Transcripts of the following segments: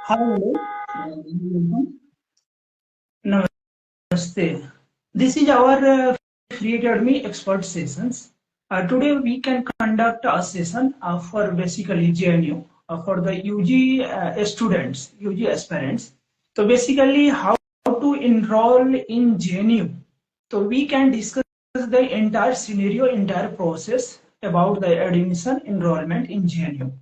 Hello, Namaste. This is our Free Academy expert sessions. Today we can conduct a session for basically JNU for the UG students, UG aspirants. So basically how to enroll in JNU. So we can discuss the entire scenario, entire process about the admission enrollment in JNU.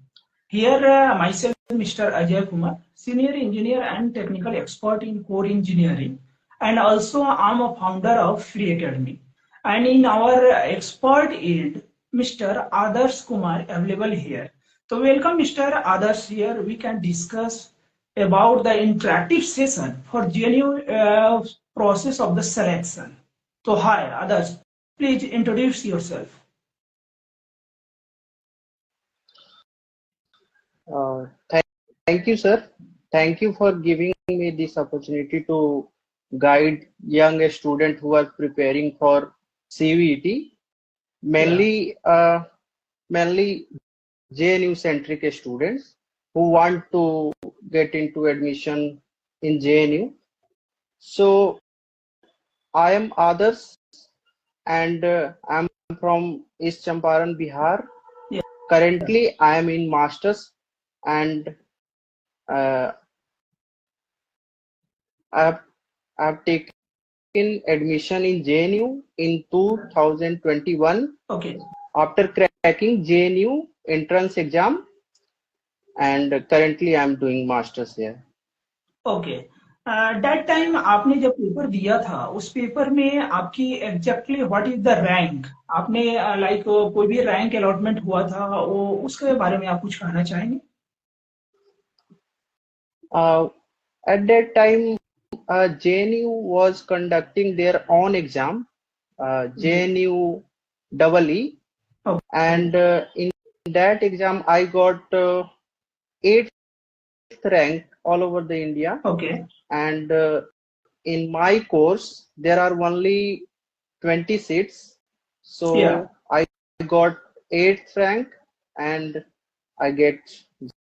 Here, myself, Mr. Ajay Kumar, Senior Engineer and Technical Expert in Core Engineering, and also I'm a founder of Free Academy. And in our expert yield, Mr. Adarsh Kumar available here. So welcome, Mr. Adarsh here. We can discuss about the interactive session for genuine process of the selection. So hi, Adarsh, please introduce yourself. Thank you, sir. Thank you for giving me this opportunity to guide young students who are preparing for CVET, mainly JNU centric students who want to get into admission in JNU. So I am Adarsh and I'm from East Champaran, Bihar. Yeah. Currently, I am in masters and I've taken admission in JNU in 2021. Okay. After cracking JNU entrance exam, and currently I'm doing masters here. Okay that time आपने जब paper दिया था उस paper में आपकी exactly what is the rank आपने like कोई भी रैंक अलॉटमेंट हुआ था वो उसके बारे में आप कुछ कहना चाहेंगे At that time, JNU was conducting their own exam, JNU EE, okay. And in that exam I got 8th rank all over the India. Okay. And in my course there are only 20 seats, so Yeah. I got 8th rank and I get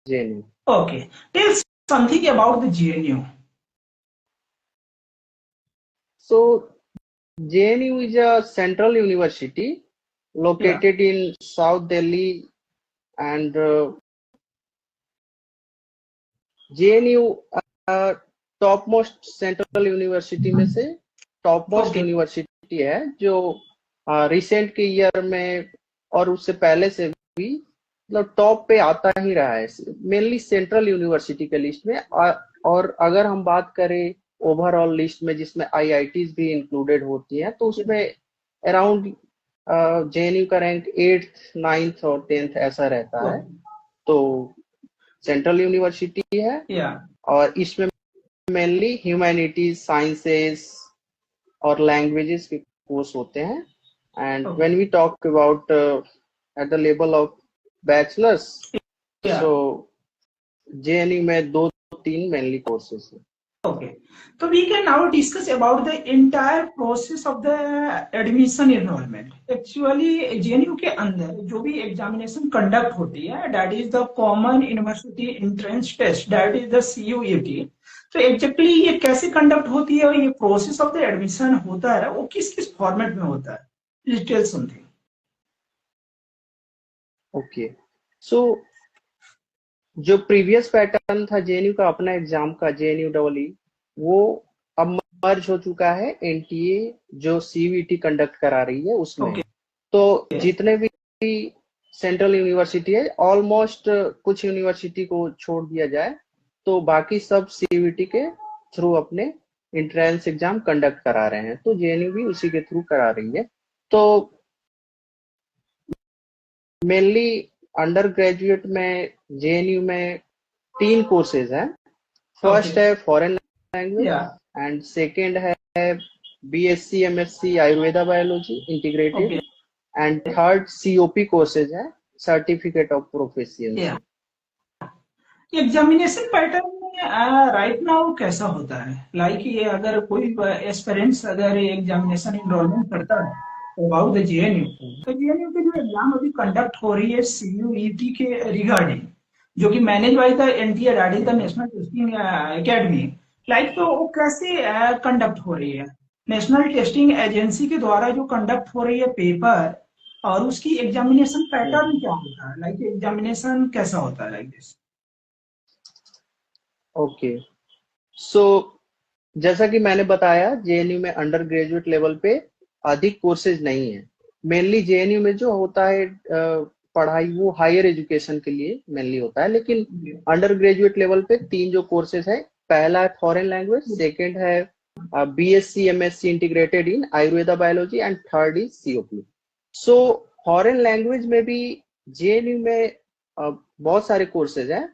JNU. Okay, tell something about the GNU. So JNU is a central university located in South Delhi, and JNU top most central university में से top most university है जो recent के year में और उससे पहले से भी मतलब टॉप पे आता ही रहा है, मेनली सेंट्रल यूनिवर्सिटी के लिस्ट में। और अगर हम बात करें ओवरऑल लिस्ट में जिसमें आईआईटीज भी इंक्लूडेड होती हैं तो उसमें अराउंड जेएनयू का रैंक 8th 9th और 10th ऐसा रहता है। तो सेंट्रल यूनिवर्सिटी है और इसमें मेनली ह्यूमैनिटीज, साइंसेस और लैंग्वेजेस के कोर्स होते हैं। And when we talk about at the level of bachelors, so JNU में 2-3 मेनली कोर्सेस हैं। Okay, so we can now discuss about the entire process of the admission enrollment. Actually, JNU के अंदर जो भी examination conduct होती है, that is the Common University Entrance Test, that is the CUET. तो exactly ये कैसे conduct होती है और ये process of the admission होता है वो किस फॉर्मेट में होता है? Please tell something. Okay, so जो प्रीवियस पैटर्न था जेएनयू का अपना एग्जाम का जेएनयू EE, वो अब मर्ज हो चुका है एनटीए जो सीवीटी कंडक्ट करा रही है उसमें। तो जितने भी सेंट्रल यूनिवर्सिटी है ऑलमोस्ट कुछ यूनिवर्सिटी को छोड़ दिया जाए तो बाकी सब सीवीटी के थ्रू अपने एंट्रेंस एग्जाम कंडक्ट करा रहे हैं, तो जेएनयू भी उसी के थ्रू करा रही है। तो मेनली अंडर ग्रेजुएट में जेएनयू में 3 कोर्सेज हैं। फर्स्ट है फॉरेन लैंग्वेज एंड सेकेंड है BSc MSc Ayurveda biology integrated and third COP courses है certificate of proficiency. Examination pattern right now कैसा होता है? लाइक ये अगर कोई एस्पिरेंट्स अगर एग्जामिनेशन एनरोलमेंट करता है अबाउट द जेएनयू, तो जेएनयू के जो एग्जाम अभी कंडक्ट हो रही है सीयूईटी के रिगार्डिंग, जो कि manage by the NTA, that is the national testing academy. Like तो वो कैसे कंडक्ट हो रही है? नेशनल टेस्टिंग एजेंसी के द्वारा जो कंडक्ट हो रही है पेपर, और उसकी एग्जामिनेशन पैटर्न क्या होता है? लाइक एग्जामिनेशन कैसा होता है लाइक दिस? ओके, सो जैसा कि मैंने बताया, जेएनयू में अंडर ग्रेजुएट लेवल पे अधिक कोर्सेज नहीं है। मेनली जेएनयू में जो होता है पढ़ाई, वो हायर एजुकेशन के लिए मेनली होता है, लेकिन अंडर ग्रेजुएट लेवल पे तीन जो कोर्सेज है, पहला है फॉरेन लैंग्वेज, सेकेंड है BSc MSc integrated in Ayurveda biology, and third is COP. So foreign language में भी जेएनयू में बहुत सारे कोर्सेज हैं।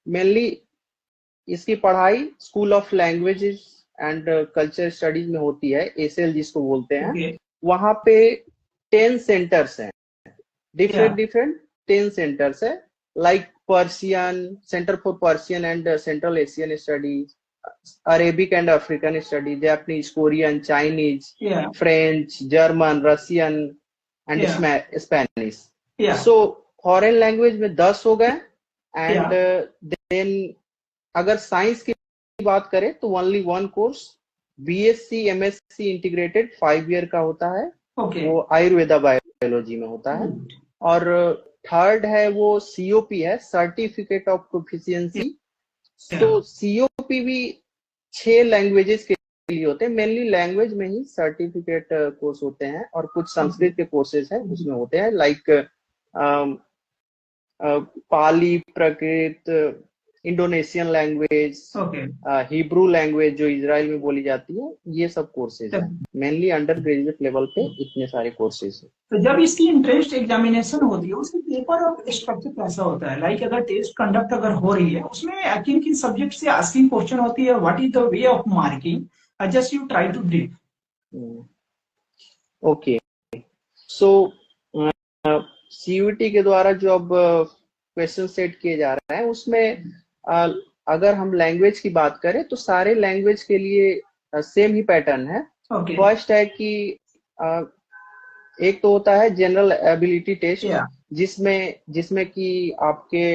मेनली इसकी पढ़ाई school of languages and culture studies में होती है, एसएल जिसको बोलते हैं। ओके। वहां पे 10 सेंटर्स हैं, या डिफरेंट 10 सेंटर्स है, like Persian centre for Persian and central Asian studies, Arabic and African studies, Japanese, Korean, Chinese, या फ्रेंच, जर्मन, रशियन एंड या स्पेनिश। या सो फॉरेन लैंग्वेज में 10 हो गए। या एंड देन अगर साइंस की बात करें तो only one course BSc MSc integrated 5 year का होता है, ओके। वो आयुर्वेदा बायोलॉजी में होता है। और थर्ड है वो सीओपी है, सर्टिफिकेट ऑफ प्रोफिशिएंसी। तो सीओपी भी 6 लैंग्वेजेस के लिए होते हैं, मेनली लैंग्वेज में ही सर्टिफिकेट कोर्स होते हैं, और कुछ संस्कृत के कोर्सेज हैं उसमें होते हैं, like Pali, Prakrit, Indonesian language, okay. Hebrew language जो इजराइल में बोली जाती है, ये सब कोर्सेज हैं। मेनली अंडर ग्रेजुएट लेवल पे इतने सारे कोर्सेज हैं। तो जब इसकी इंट्रेंस एग्जामिनेशन होती है, उसके पेपर और स्ट्रक्चर कैसा होता है? लाइक अगर टेस्ट कंडक्ट अगर हो रही है, उसमें किन किन सब्जेक्ट से आस्किंग क्वेश्चन होती है? What is the way of marking? Just you try to brief. Okay, so CUT के द्वारा जो अब क्वेश्चन सेट किए जा रहे हैं, उसमें अगर हम लैंग्वेज की बात करें तो सारे लैंग्वेज के लिए सेम ही पैटर्न है। ओके। फर्स्ट है कि एक तो होता है जनरल एबिलिटी टेस्ट, या जिसमें कि आपके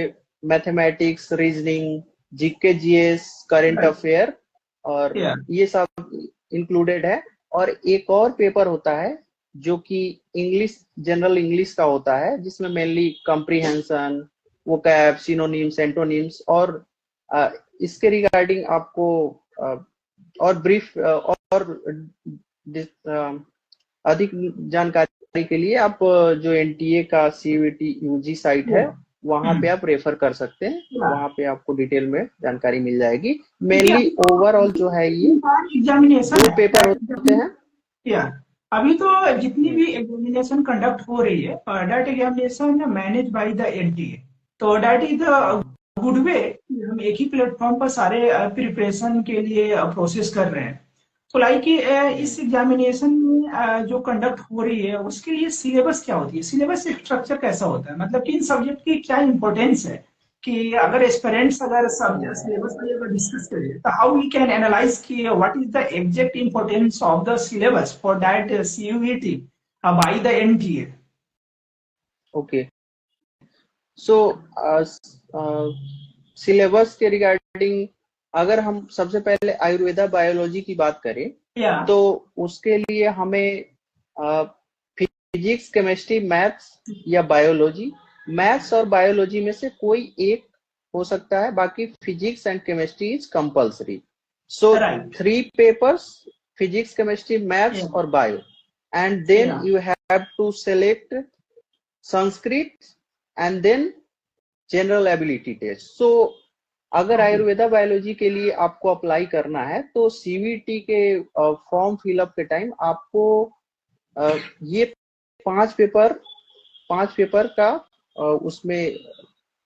mathematics, reasoning, GK, GS, current Right. Affair और या ये सब इंक्लूडेड है। और एक और पेपर होता है जो कि इंग्लिश, जनरल इंग्लिश का होता है, जिसमें mainly comprehension, vocab, synonyms, antonyms और इसके रिगार्डिंग आपको और ब्रीफ और अधिक जानकारी के लिए आप जो एनटीए का सीयूईटी यूजी साइट है, वहां पे आप रेफर कर सकते हैं। वहां पे आपको डिटेल में जानकारी मिल जाएगी। मेनली ओवरऑल जो है ये एग्जामिनेशन 2 पेपर होते हैं। या अभी तो जितनी भी हम्म, एग्जामिनेशन कंडक्ट हो रही है, that examination manage by the NTA. तो that is the good way. हम एक ही प्लेटफॉर्म पर सारे प्रिपरेशन के लिए प्रोसेस कर रहे हैं। तो लाइक इस एग्जामिनेशन में जो कंडक्ट हो रही है, उसके लिए सिलेबस क्या होती है? सिलेबस स्ट्रक्चर कैसा होता है? मतलब कि इन सब्जेक्ट की क्या इंपॉर्टेंस है? कि अगर एस्पिरेंट्स अगर सब सिलेबस को अगर डिस्कस करें, तो हाउ वी कैन एनालाइज कि what is the exact importance of the syllabus for that CUET bye the NTA? Okay, so syllabus के रिगार्डिंग अगर हम सबसे पहले आयुर्वेदा बायोलॉजी की बात करें, या तो उसके लिए हमें फिजिक्स, केमिस्ट्री, मैथ्स या बायोलॉजी, मैथ्स और बायोलॉजी में से कोई एक हो सकता है, बाकी physics and chemistry is compulsory. So right. 3 papers, physics, chemistry, maths और bio, and then you have to select Sanskrit and then general ability test. So अगर आयुर्वेदा बायोलॉजी के लिए आपको अप्लाई करना है, तो सीवीटी के फॉर्म फिलअप के टाइम आपको ये 5 पेपर का उसमें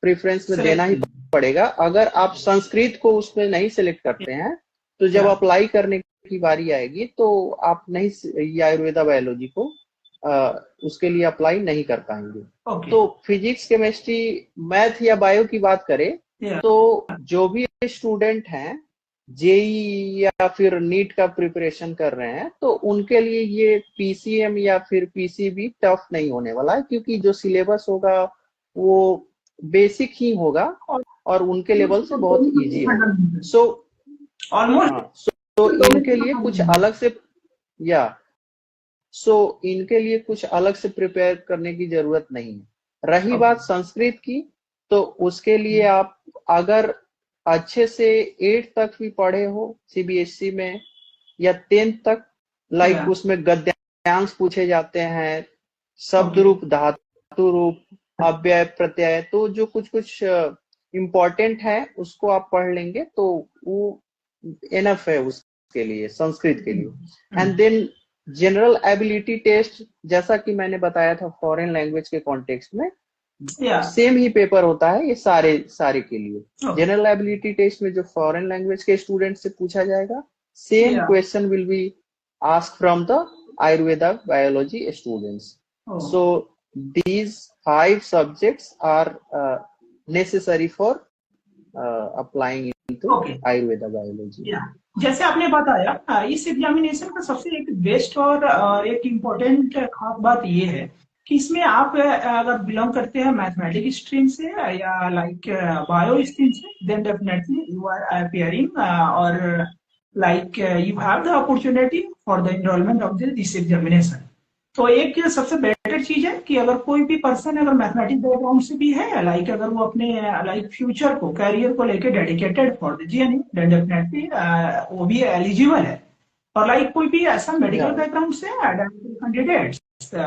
प्रेफरेंस में देना ही पड़ेगा। अगर आप संस्कृत को उसमें नहीं सिलेक्ट करते हैं, तो जब अप्लाई करने की बारी आएगी तो आप नहीं, ये आयुर्वेदा बायोलॉजी को उसके लिए अप्लाई नहीं कर पाएंगे। तो फिजिक्स, केमिस्ट्री, मैथ या बायो की बात करें, तो जो भी स्टूडेंट हैं जेई या फिर नीट का प्रिपरेशन कर रहे हैं, तो उनके लिए ये पीसीएम या फिर पीसीबी टफ नहीं होने वाला है, क्योंकि जो सिलेबस होगा वो बेसिक ही होगा। और और उनके लेवल से बहुत इजी हो। सो ऑलमोस्ट तो इनके लिए कुछ अलग से या इनके लिए कुछ अलग से प्रिपेयर करने की जरूरत नहीं है। रही बात संस्कृत की, तो उसके लिए आप अगर अच्छे से 8 तक भी पढ़े हो सीबीएसई में या 10th तक, लाइक उसमें गद्यांश पूछे जाते हैं, शब्द रूप, धातु रूप, अव्यय, प्रत्यय, तो जो कुछ कुछ इम्पोर्टेंट है उसको आप पढ़ लेंगे तो वो एनफ है उसके लिए, संस्कृत के लिए। And then general ability test, जैसा कि मैंने बताया था फॉरेन लैंग्वेज के कॉन्टेक्स्ट में, सेम ही पेपर होता है ये सारे के लिए। जनरल एबिलिटी टेस्ट में जो फॉरेन लैंग्वेज के स्टूडेंट से पूछा जाएगा, same question will be asked from the Ayurveda biology students. So these 5 subjects are necessary for applying into Ayurveda biology. जैसे आपने बताया, इस एग्जामिनेशन का सबसे एक बेस्ट और एक इम्पोर्टेंट खास बात ये है कि इसमें आप अगर बिलोंग करते हैं मैथमेटिक्स स्ट्रीम से या लाइक बायो स्ट्रीम से, then definitely you are appearing और like you have the opportunity for the enrolment of this examination. तो एक सबसे बेटर चीज है कि अगर कोई भी पर्सन अगर मैथमेटिक्स बैकग्राउंड से भी है, लाइक अगर वो अपने लाइक फ्यूचर को, कैरियर को लेके dedicated for the JNU, then definitely वो भी एलिजिबल है। और लाइक कोई भी ऐसा मेडिकल बैकग्राउंड से candidates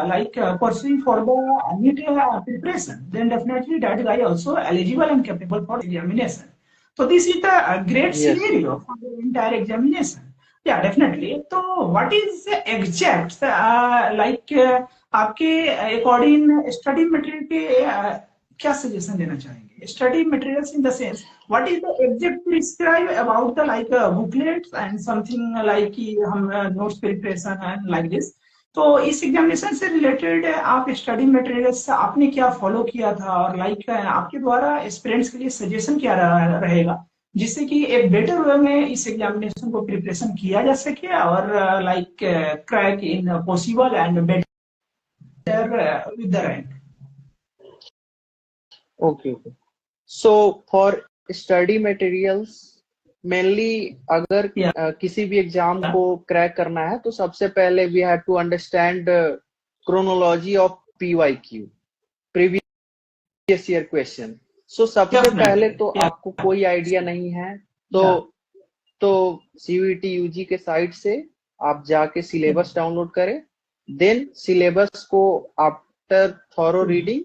like pursuing for the NEET preparation, then definitely that guy also eligible and capable for examination. So this is the great scenario for the entire examination. Yeah, definitely. So what is the exact आपके according study material के क्या suggestion देना चाहेंगे? Study materials in the sense what is the exact prescribe about the like booklets and something like हम notes preparation and like this. तो इस examination से related आप स्टडी मटेरियल्स आपने क्या फॉलो किया था और लाइक आपके द्वारा स्टूडेंट्स के लिए सजेशन क्या रहेगा जिससे कि एक बेटर वे में इस एग्जामिनेशन को प्रिपरेशन किया जा सके और like crack in possible and better with the rank. Okay, so for study materials mainly अगर किसी भी एग्जाम को क्रैक करना है तो सबसे पहले we have to understand chronology of PYQ, previous year question. So सबसे पहले तो आपको कोई आइडिया नहीं है तो CUET UG के साइट से आप जाके सिलेबस डाउनलोड करें, देन सिलेबस को आफ्टर थॉरो रीडिंग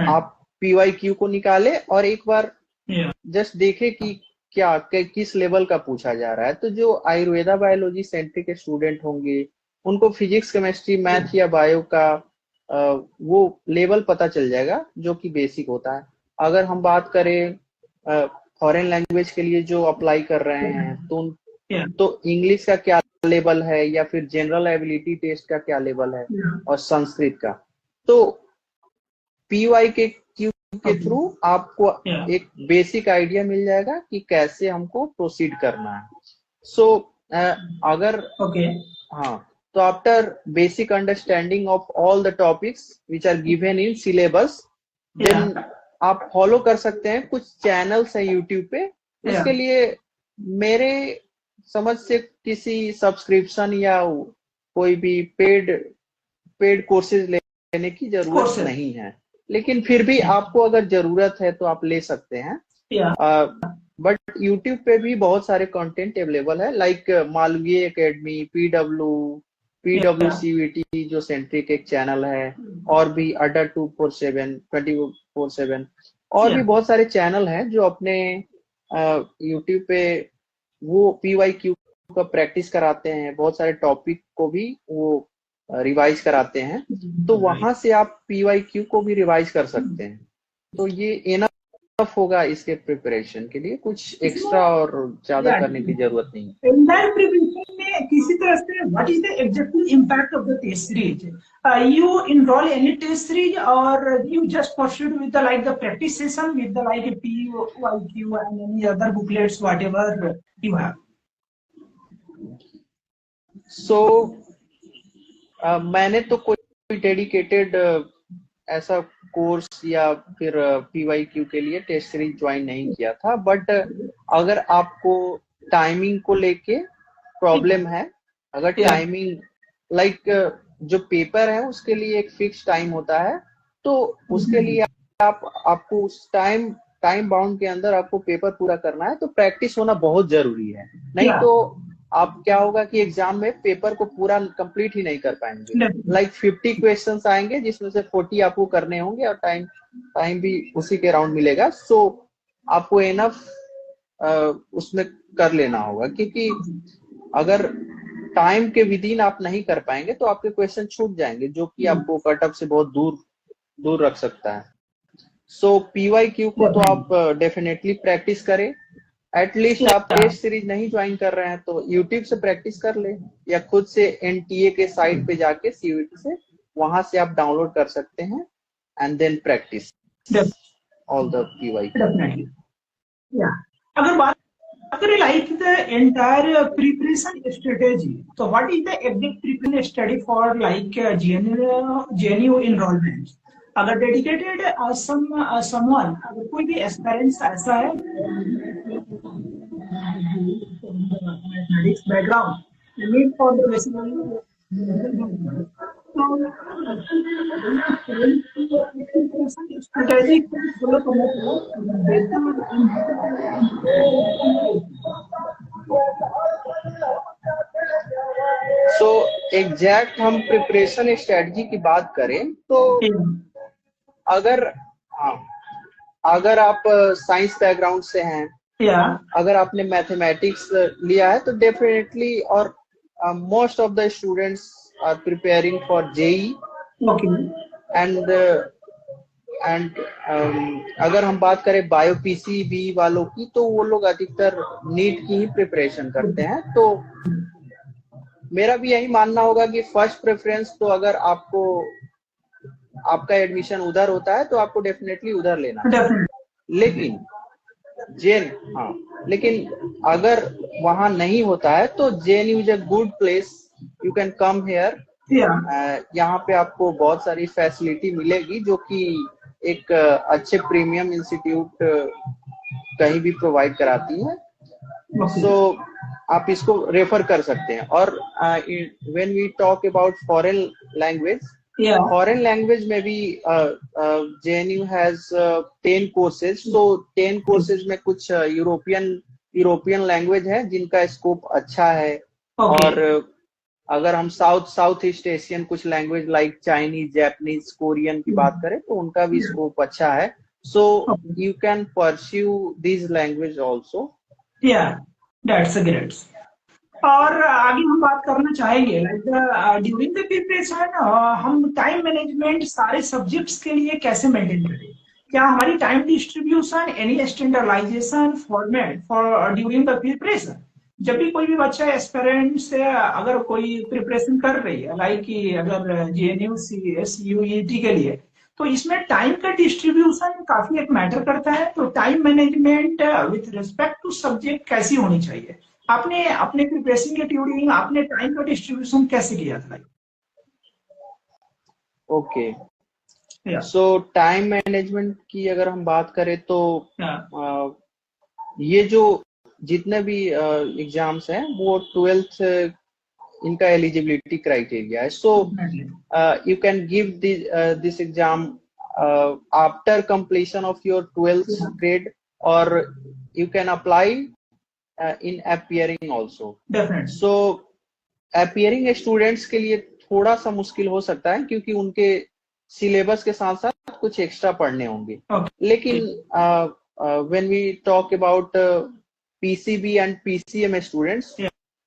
आप PYQ को निकाले और एक बार जस्ट देखे कि क्या किस लेवल का पूछा जा रहा है। तो जो आयुर्वेदा बायोलॉजी सेंटर के स्टूडेंट होंगे उनको फिजिक्स, केमिस्ट्री, मैथ या बायो का वो लेवल पता चल जाएगा जो कि बेसिक होता है। अगर हम बात करें फॉरेन लैंग्वेज के लिए जो अप्लाई कर रहे हैं तो इंग्लिश का क्या लेवल है या फिर जनरल एबिलिटी टेस्ट का क्या लेवल है और संस्कृत का, तो PYQ के थ्रू आपको एक बेसिक आइडिया मिल जाएगा कि कैसे हमको प्रोसीड करना है। सो अगर हाँ, तो after basic understanding of all the topics which are given in syllabus, then आप फॉलो कर सकते हैं कुछ चैनल्स हैं यूट्यूब पे। उसके लिए मेरे समझ से किसी सब्सक्रिप्शन या कोई भी पेड कोर्सेज लेने की जरूरत नहीं है, लेकिन फिर भी आपको अगर जरूरत है तो आप ले सकते हैं। बट यूट्यूब पे भी बहुत सारे कंटेंट अवेलेबल है, लाइक मालवीय एकेडमी, PWCVT जो सेंट्रिक एक चैनल है, और भी अड्डा 24/7 और भी बहुत सारे चैनल हैं जो अपने यूट्यूब पे वो PYQ का प्रैक्टिस कराते हैं, बहुत सारे टॉपिक को भी वो रिवाइज कराते हैं, तो वहां से आप PYQ को भी रिवाइज कर सकते हैं। तो ये इनफ होगा इसके प्रिपरेशन के लिए, कुछ एक्स्ट्रा और ज्यादा करने की जरूरत नहीं। एंटायर प्रिपरेशन में किसी तरह से what is the exactly impact of the test series? you enroll any test series or you just pursued with the like the practice session with the like PYQ and any other booklets whatever you have? So मैंने तो कोई dedicated ऐसा course या फिर PYQ के लिए test series join नहीं किया था, बट अगर आपको टाइमिंग को लेके प्रॉब्लम है, अगर टाइमिंग जो पेपर है उसके लिए एक फिक्स टाइम होता है, तो उसके लिए आपको उस टाइम बाउंड के अंदर आपको पेपर पूरा करना है, तो प्रैक्टिस होना बहुत जरूरी है। नहीं तो आप क्या होगा कि एग्जाम में पेपर को पूरा कंप्लीट ही नहीं कर पाएंगे। 50 क्वेश्चंस आएंगे जिसमें से 40 आपको करने होंगे और टाइम भी उसी के राउंड मिलेगा। सो आपको एनफ उसमें कर लेना होगा, क्योंकि अगर टाइम के विदिन आप नहीं कर पाएंगे तो आपके क्वेश्चन छूट जाएंगे, जो कि आपको कट ऑफ से बहुत दूर रख सकता है। सो PYQ को तो आप डेफिनेटली प्रैक्टिस करें। एटलीस्ट आप टेस्ट सीरीज नहीं ज्वाइन कर रहे हैं तो यूट्यूब से प्रैक्टिस कर ले, या खुद से NTA के साइट पे जाके CUET से वहां से आप डाउनलोड कर सकते हैं and then practice all the PYQ। Definitely या अगर बात करें like the entire preparation strategy, तो what is the exact preparation study for like JNU enrolment? अगर डेडिकेटेड समवन, अगर कोई भी एस्पिरेंट्स ऐसा है mathematics background need for strategy follow so exact हम प्रिपरेशन स्ट्रेटजी की बात करें तो अगर आप साइंस बैकग्राउंड से हैं, अगर आपने मैथमेटिक्स लिया है, तो डेफिनेटली, और most of the students are preparing for JEE and अगर हम बात करें बायो PCB वालों की, तो वो लोग अधिकतर नीट की ही प्रिपरेशन करते हैं। तो मेरा भी यही मानना होगा कि फर्स्ट प्रेफरेंस तो अगर आपका एडमिशन उधर होता है तो आपको डेफिनेटली उधर लेना है। लेकिन अगर वहां नहीं होता है तो JNU is a good place, you can come here. यहाँ पे आपको बहुत सारी फैसिलिटी मिलेगी जो कि एक अच्छे प्रीमियम इंस्टीट्यूट कहीं भी प्रोवाइड कराती है। सो आप इसको रेफर कर सकते हैं। और when we talk about foreign language में भी JNU has 10 courses. So 10 courses में कुछ यूरोपियन लैंग्वेज है जिनका स्कोप अच्छा है। और अगर हम साउथ ईस्ट एशियन कुछ language like Chinese, Japanese, Korean की बात करें तो उनका भी स्कोप अच्छा है। So you can pursue this language also. That's great. और आगे हम बात करना चाहेंगे ड्यूरिंग द प्रिपरेशन हम टाइम मैनेजमेंट सारे सब्जेक्ट्स के लिए कैसे मेंटेन करें? क्या हमारी time distribution, any standardisation format for during the preparation? जब भी कोई भी बच्चा एस्पिरेंट से अगर कोई प्रिपरेशन कर रही है, लाइक कि अगर JNU CUET के लिए, तो इसमें टाइम का डिस्ट्रीब्यूशन काफी एक मैटर करता है। तो time management with respect to subject कैसी होनी चाहिए? आपने अपने प्रिपरेशन के ड्यूरिंग आपने टाइम का डिस्ट्रीब्यूशन कैसे किया था? ओके, सो टाइम मैनेजमेंट की अगर हम बात करें तो ये जो जितने भी एग्जाम्स हैं वो 12th इनका एलिजिबिलिटी क्राइटेरिया है। So you can give this exam after completion of your 12th grade, और you can apply in appearing also. Definitely. So appearing students के लिए थोड़ा सा मुश्किल हो सकता है क्योंकि उनके सिलेबस के साथ साथ कुछ एक्स्ट्रा पढ़ने होंगे। लेकिन when we talk about PCB and PCM students,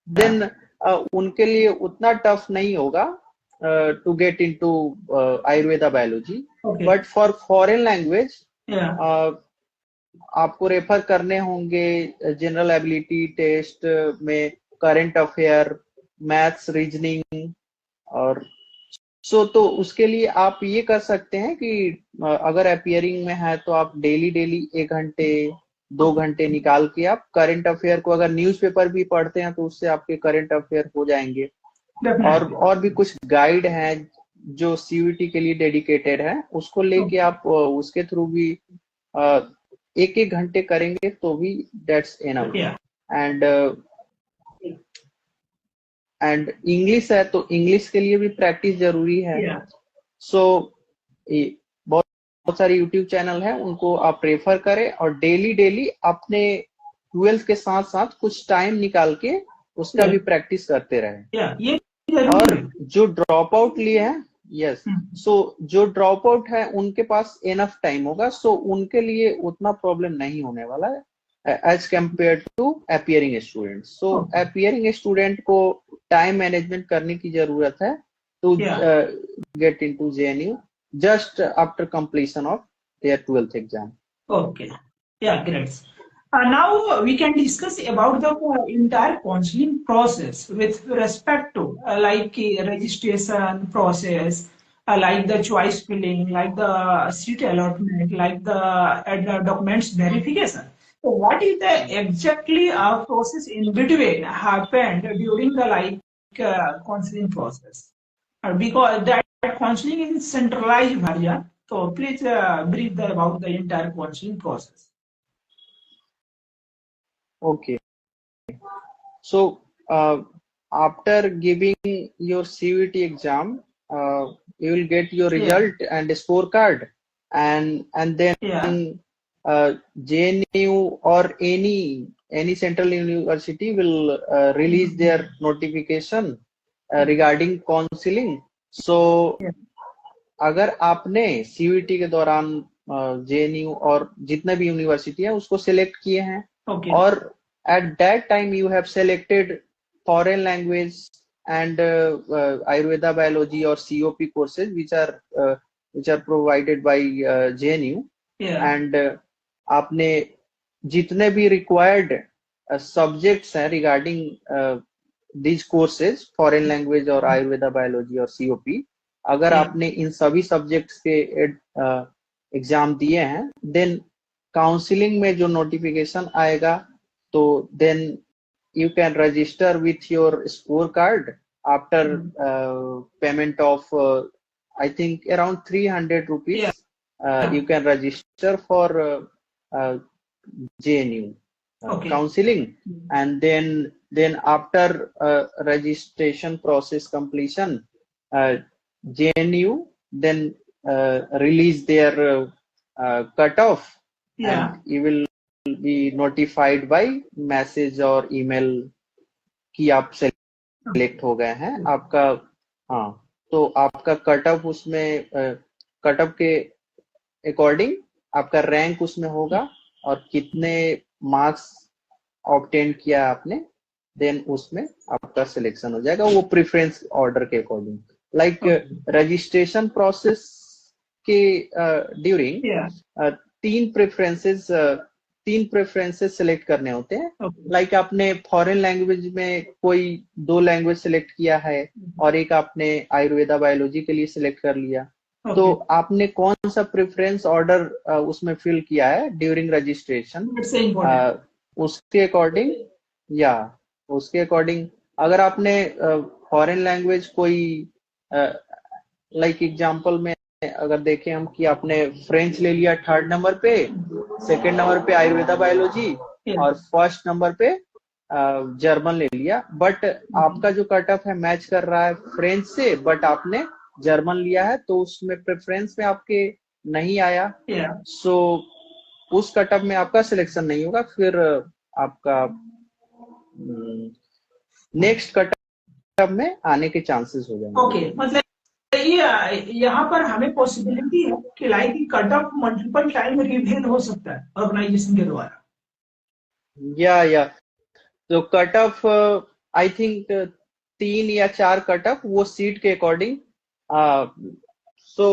then उनके लिए उतना टफ नहीं होगा to get into Ayurveda biology. But for foreign language, आपको रेफर करने होंगे जनरल एबिलिटी टेस्ट में, करंट अफेयर, मैथ्स, रीजनिंग, और तो उसके लिए आप ये कर सकते हैं कि अगर अपीयरिंग में है तो आप डेली 1 घंटे 2 घंटे निकाल के आप करंट अफेयर को, अगर न्यूज़पेपर भी पढ़ते हैं तो उससे आपके करंट अफेयर हो जाएंगे। और भी कुछ गाइड हैं जो सीयूईटी के लिए डेडिकेटेड है उसको लेके आप उसके थ्रू भी एक एक घंटे करेंगे तो भी that's enough. Yeah. And and English है तो इंग्लिश के लिए भी प्रैक्टिस जरूरी है। Yeah. सो बहुत बहुत सारे यूट्यूब चैनल है, उनको आप रेफर करें और डेली डेली अपने 12th के साथ साथ कुछ टाइम निकाल के उसका Yeah. भी प्रैक्टिस करते रहे। Yeah. ये जरूरी और है। जो ड्रॉप आउट लिए हैं, यस, सो जो ड्रॉप आउट है उनके पास एनफ टाइम होगा, सो उनके लिए उतना प्रॉब्लम नहीं होने वाला है as compare to appearing student. So appearing student को टाइम मैनेजमेंट करने की जरूरत है to get into JNU just after completion of their 12th exam. Okay. Yeah, great. Now we can discuss about the entire counseling process with respect to like registration process, like the choice filling, like the seat allotment, like the documents verification. So what is the exactly process in between happened during the counseling process? Because that counseling is centralized version. So please brief about the entire counseling process. Okay. So after giving your CUET exam, you will get your result and scorecard, and then JNU or any central university will release their notification regarding counseling. So अगर आपने CUET के दौरान JNU और जितने भी university है उसको select किए हैं, और at that time you have selected foreign language and Ayurveda biology or COP courses which are provided by JNU, and आपने जितने भी required subjects हैं regarding these courses, foreign language और Ayurveda biology और COP, अगर आपने इन सभी सब्जेक्ट्स के एग्जाम दिए हैं, देन काउंसलिंग में जो नोटिफिकेशन आएगा तो then you can register with your score card after payment of I think around 300 rupees. You can register for JNU counseling, and then after registration process completion, JNU then release their cutoff, and you will be notified by message or email कि आप select हो गए हैं। आपका हाँ, तो आपका cut off उसमें कट ऑफ के अकॉर्डिंग आपका रैंक उसमें होगा और कितने मार्क्स ऑब्टेन किया आपने, देन उसमें आपका सिलेक्शन हो जाएगा वो प्रेफरेंस ऑर्डर के अकॉर्डिंग। लाइक रजिस्ट्रेशन प्रोसेस के ड्यूरिंग तीन प्रेफरेंसेस सिलेक्ट करने होते हैं। लाइक आपने फॉरेन लैंग्वेज में कोई 2 लैंग्वेज सिलेक्ट किया है और एक आपने आयुर्वेदा बायोलॉजी के लिए सिलेक्ट कर लिया, तो आपने कौन सा प्रेफरेंस ऑर्डर उसमें फिल किया है ड्यूरिंग रजिस्ट्रेशन, उसके अकॉर्डिंग उसके अकॉर्डिंग अगर आपने फॉरेन लैंग्वेज कोई लाइक एग्जांपल में अगर देखें हम कि आपने फ्रेंच ले लिया 3rd नंबर पे, 2nd नंबर पे आयुर्वेदा बायोलॉजी और 1st नंबर पे जर्मन ले लिया, बट आपका जो कट ऑफ है मैच कर रहा है फ्रेंच से, बट आपने जर्मन लिया है तो उसमें प्रेफरेंस में आपके नहीं आया, सो उस कट ऑफ में आपका सिलेक्शन नहीं होगा, फिर आपका नेक्स्ट कट ऑफ में आने के चांसेस हो जाएंगे। मतलब यहाँ पर हमें पॉसिबिलिटी है कि like cut off multiple time reveal हो सकता है ऑर्गेनाइजेशन के द्वारा। या तो कट ऑफ आई थिंक 3 या 4 कट ऑफ वो सीट के अकॉर्डिंग। सो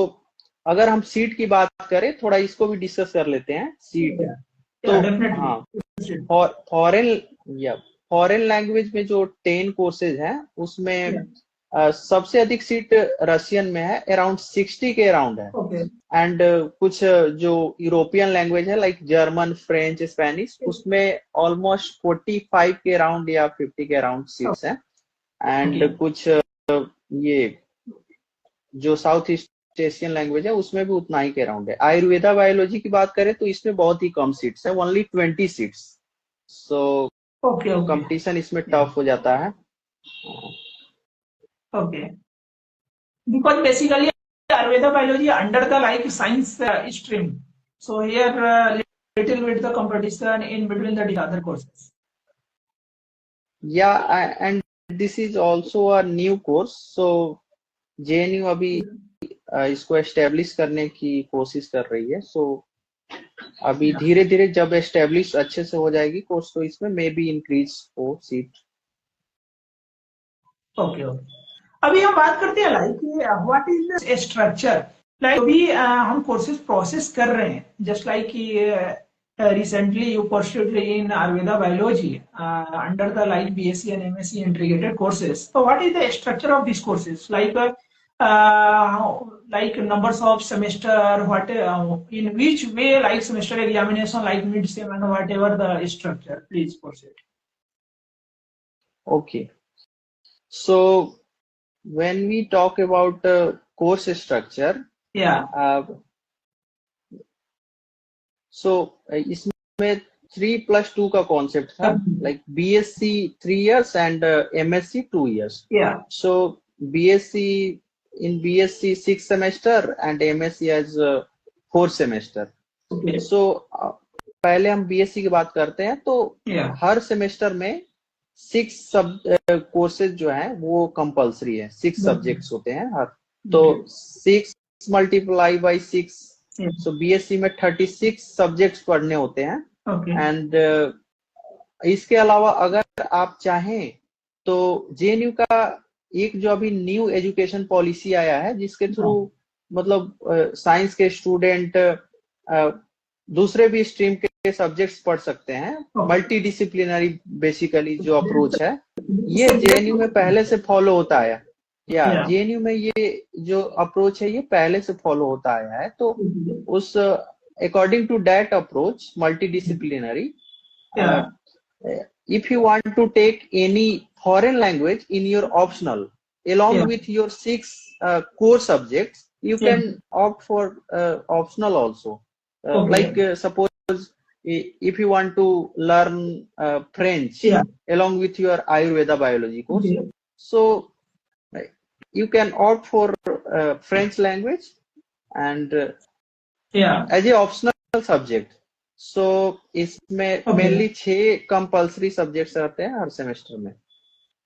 अगर हम सीट की बात करें, थोड़ा इसको भी डिस्कस कर लेते हैं सीट। तो फॉरेन लैंग्वेज में जो 10 कोर्सेज हैं उसमें सबसे अधिक सीट रशियन में है, अराउंड 60 के अराउंड है, एंड कुछ जो यूरोपियन लैंग्वेज है लाइक जर्मन, फ्रेंच, स्पेनिश, उसमें ऑलमोस्ट 45 के अराउंड या 50 के अराउंड सीट्स हैं, एंड कुछ ये जो साउथ ईस्ट एशियन लैंग्वेज है उसमें भी उतना ही के अराउंड है। आयुर्वेदा बायोलॉजी की बात करें तो इसमें बहुत ही कम सीट्स है, ओनली 20 सीट्स। सो Okay, okay. कंपटीशन इसमें Yeah. टफ हो जाता है। Okay. Because basically Ayurveda biology under the like science stream. So here little bit the competition in between the other courses. Yeah, and this is also a new course, so JNU अभी इसको establish करने की कोशिश कर रही है। सो अभी धीरे धीरे जब एस्टेब्लिश अच्छे से हो जाएगी कोर्स तो इसमें मे बी इंक्रीज हो सीट। Okay okay. अभी हम बात करते हैं like what is the structure, like अभी हम कोर्सेज प्रोसेस कर रहे हैं just like recently you pursued in Ayurveda biology under the like BSc and MSc integrated courses. So what is the structure of these courses? Like numbers of semester, what in which way like semester examination, like mid sem and whatever the structure, please proceed. Okay, so when we talk about course structure, so इसमें 3+2 का concept था, like BSc 3 years and MSc 2 years. So in BSc 6 semester and MSc as 4 semester. So पहले हम BSc की बात करते हैं तो हर सेमेस्टर में 6 कोर्सेज जो हैं वो कंपल्सरी है, 6 सब्जेक्ट्स होते हैं हर, तो 6 मल्टीप्लाई बाई 6, सो BSc में 36 सब्जेक्ट्स पढ़ने होते हैं। एंड इसके अलावा अगर आप चाहें तो JNU का एक जो अभी न्यू एजुकेशन पॉलिसी आया है जिसके थ्रू मतलब साइंस के स्टूडेंट दूसरे भी स्ट्रीम के सब्जेक्ट्स पढ़ सकते हैं, मल्टी डिसिप्लिनरी बेसिकली जो अप्रोच है ये JNU में पहले से फॉलो होता है। JNU में ये जो अप्रोच है ये पहले से फॉलो होता आया है। तो उस according to that approach multi disciplinary, if you want to take any foreign language in your optional along with your 6 core subjects, you can opt for optional also. Like suppose if you want to learn French along with your Ayurveda biology course, so you can opt for French language and as a optional subject. So इसमें mainly 6 compulsory subjects रहते हैं हर semester में।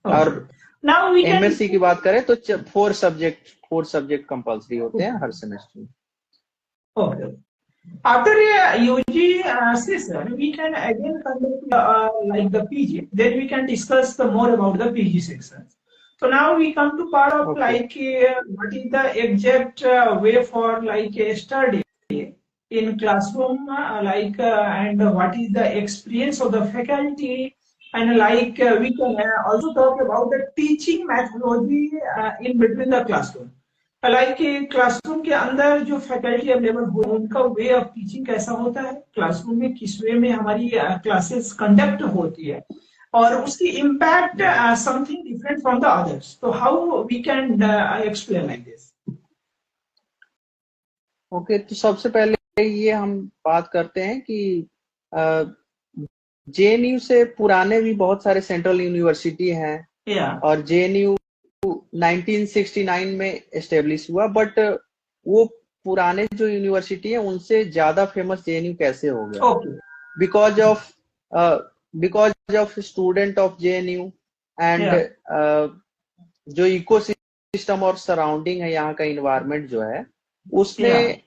और MSc की बात करें तो 4 subject compulsory होते हैं हर सेमेस्टर में। Okay. After UG session, we can again conduct like the PG. Then we can discuss more about the PG sections. So now we come to part of like what is the exact way for like study in classroom, and what is the experience of the faculty, and like we can also talk about the teaching methodology in between the classroom. Like classroom के अंदर जो faculty available हो उनका way of teaching कैसा होता है, classroom में किस वे में हमारी क्लासेस कंडक्ट होती है और उसकी impact something different from the others. तो how we can explain like this. Okay, तो सबसे पहले ये हम बात करते हैं कि JNU से पुराने भी बहुत सारे सेंट्रल यूनिवर्सिटी हैं और JNU 1969 में एस्टेब्लिश हुआ, बट वो पुराने जो यूनिवर्सिटी है उनसे ज्यादा फेमस JNU कैसे हो गया? Because of student of JNU and जो इकोसिस्टम और सराउंडिंग है, यहाँ का इन्वायरमेंट जो है उसने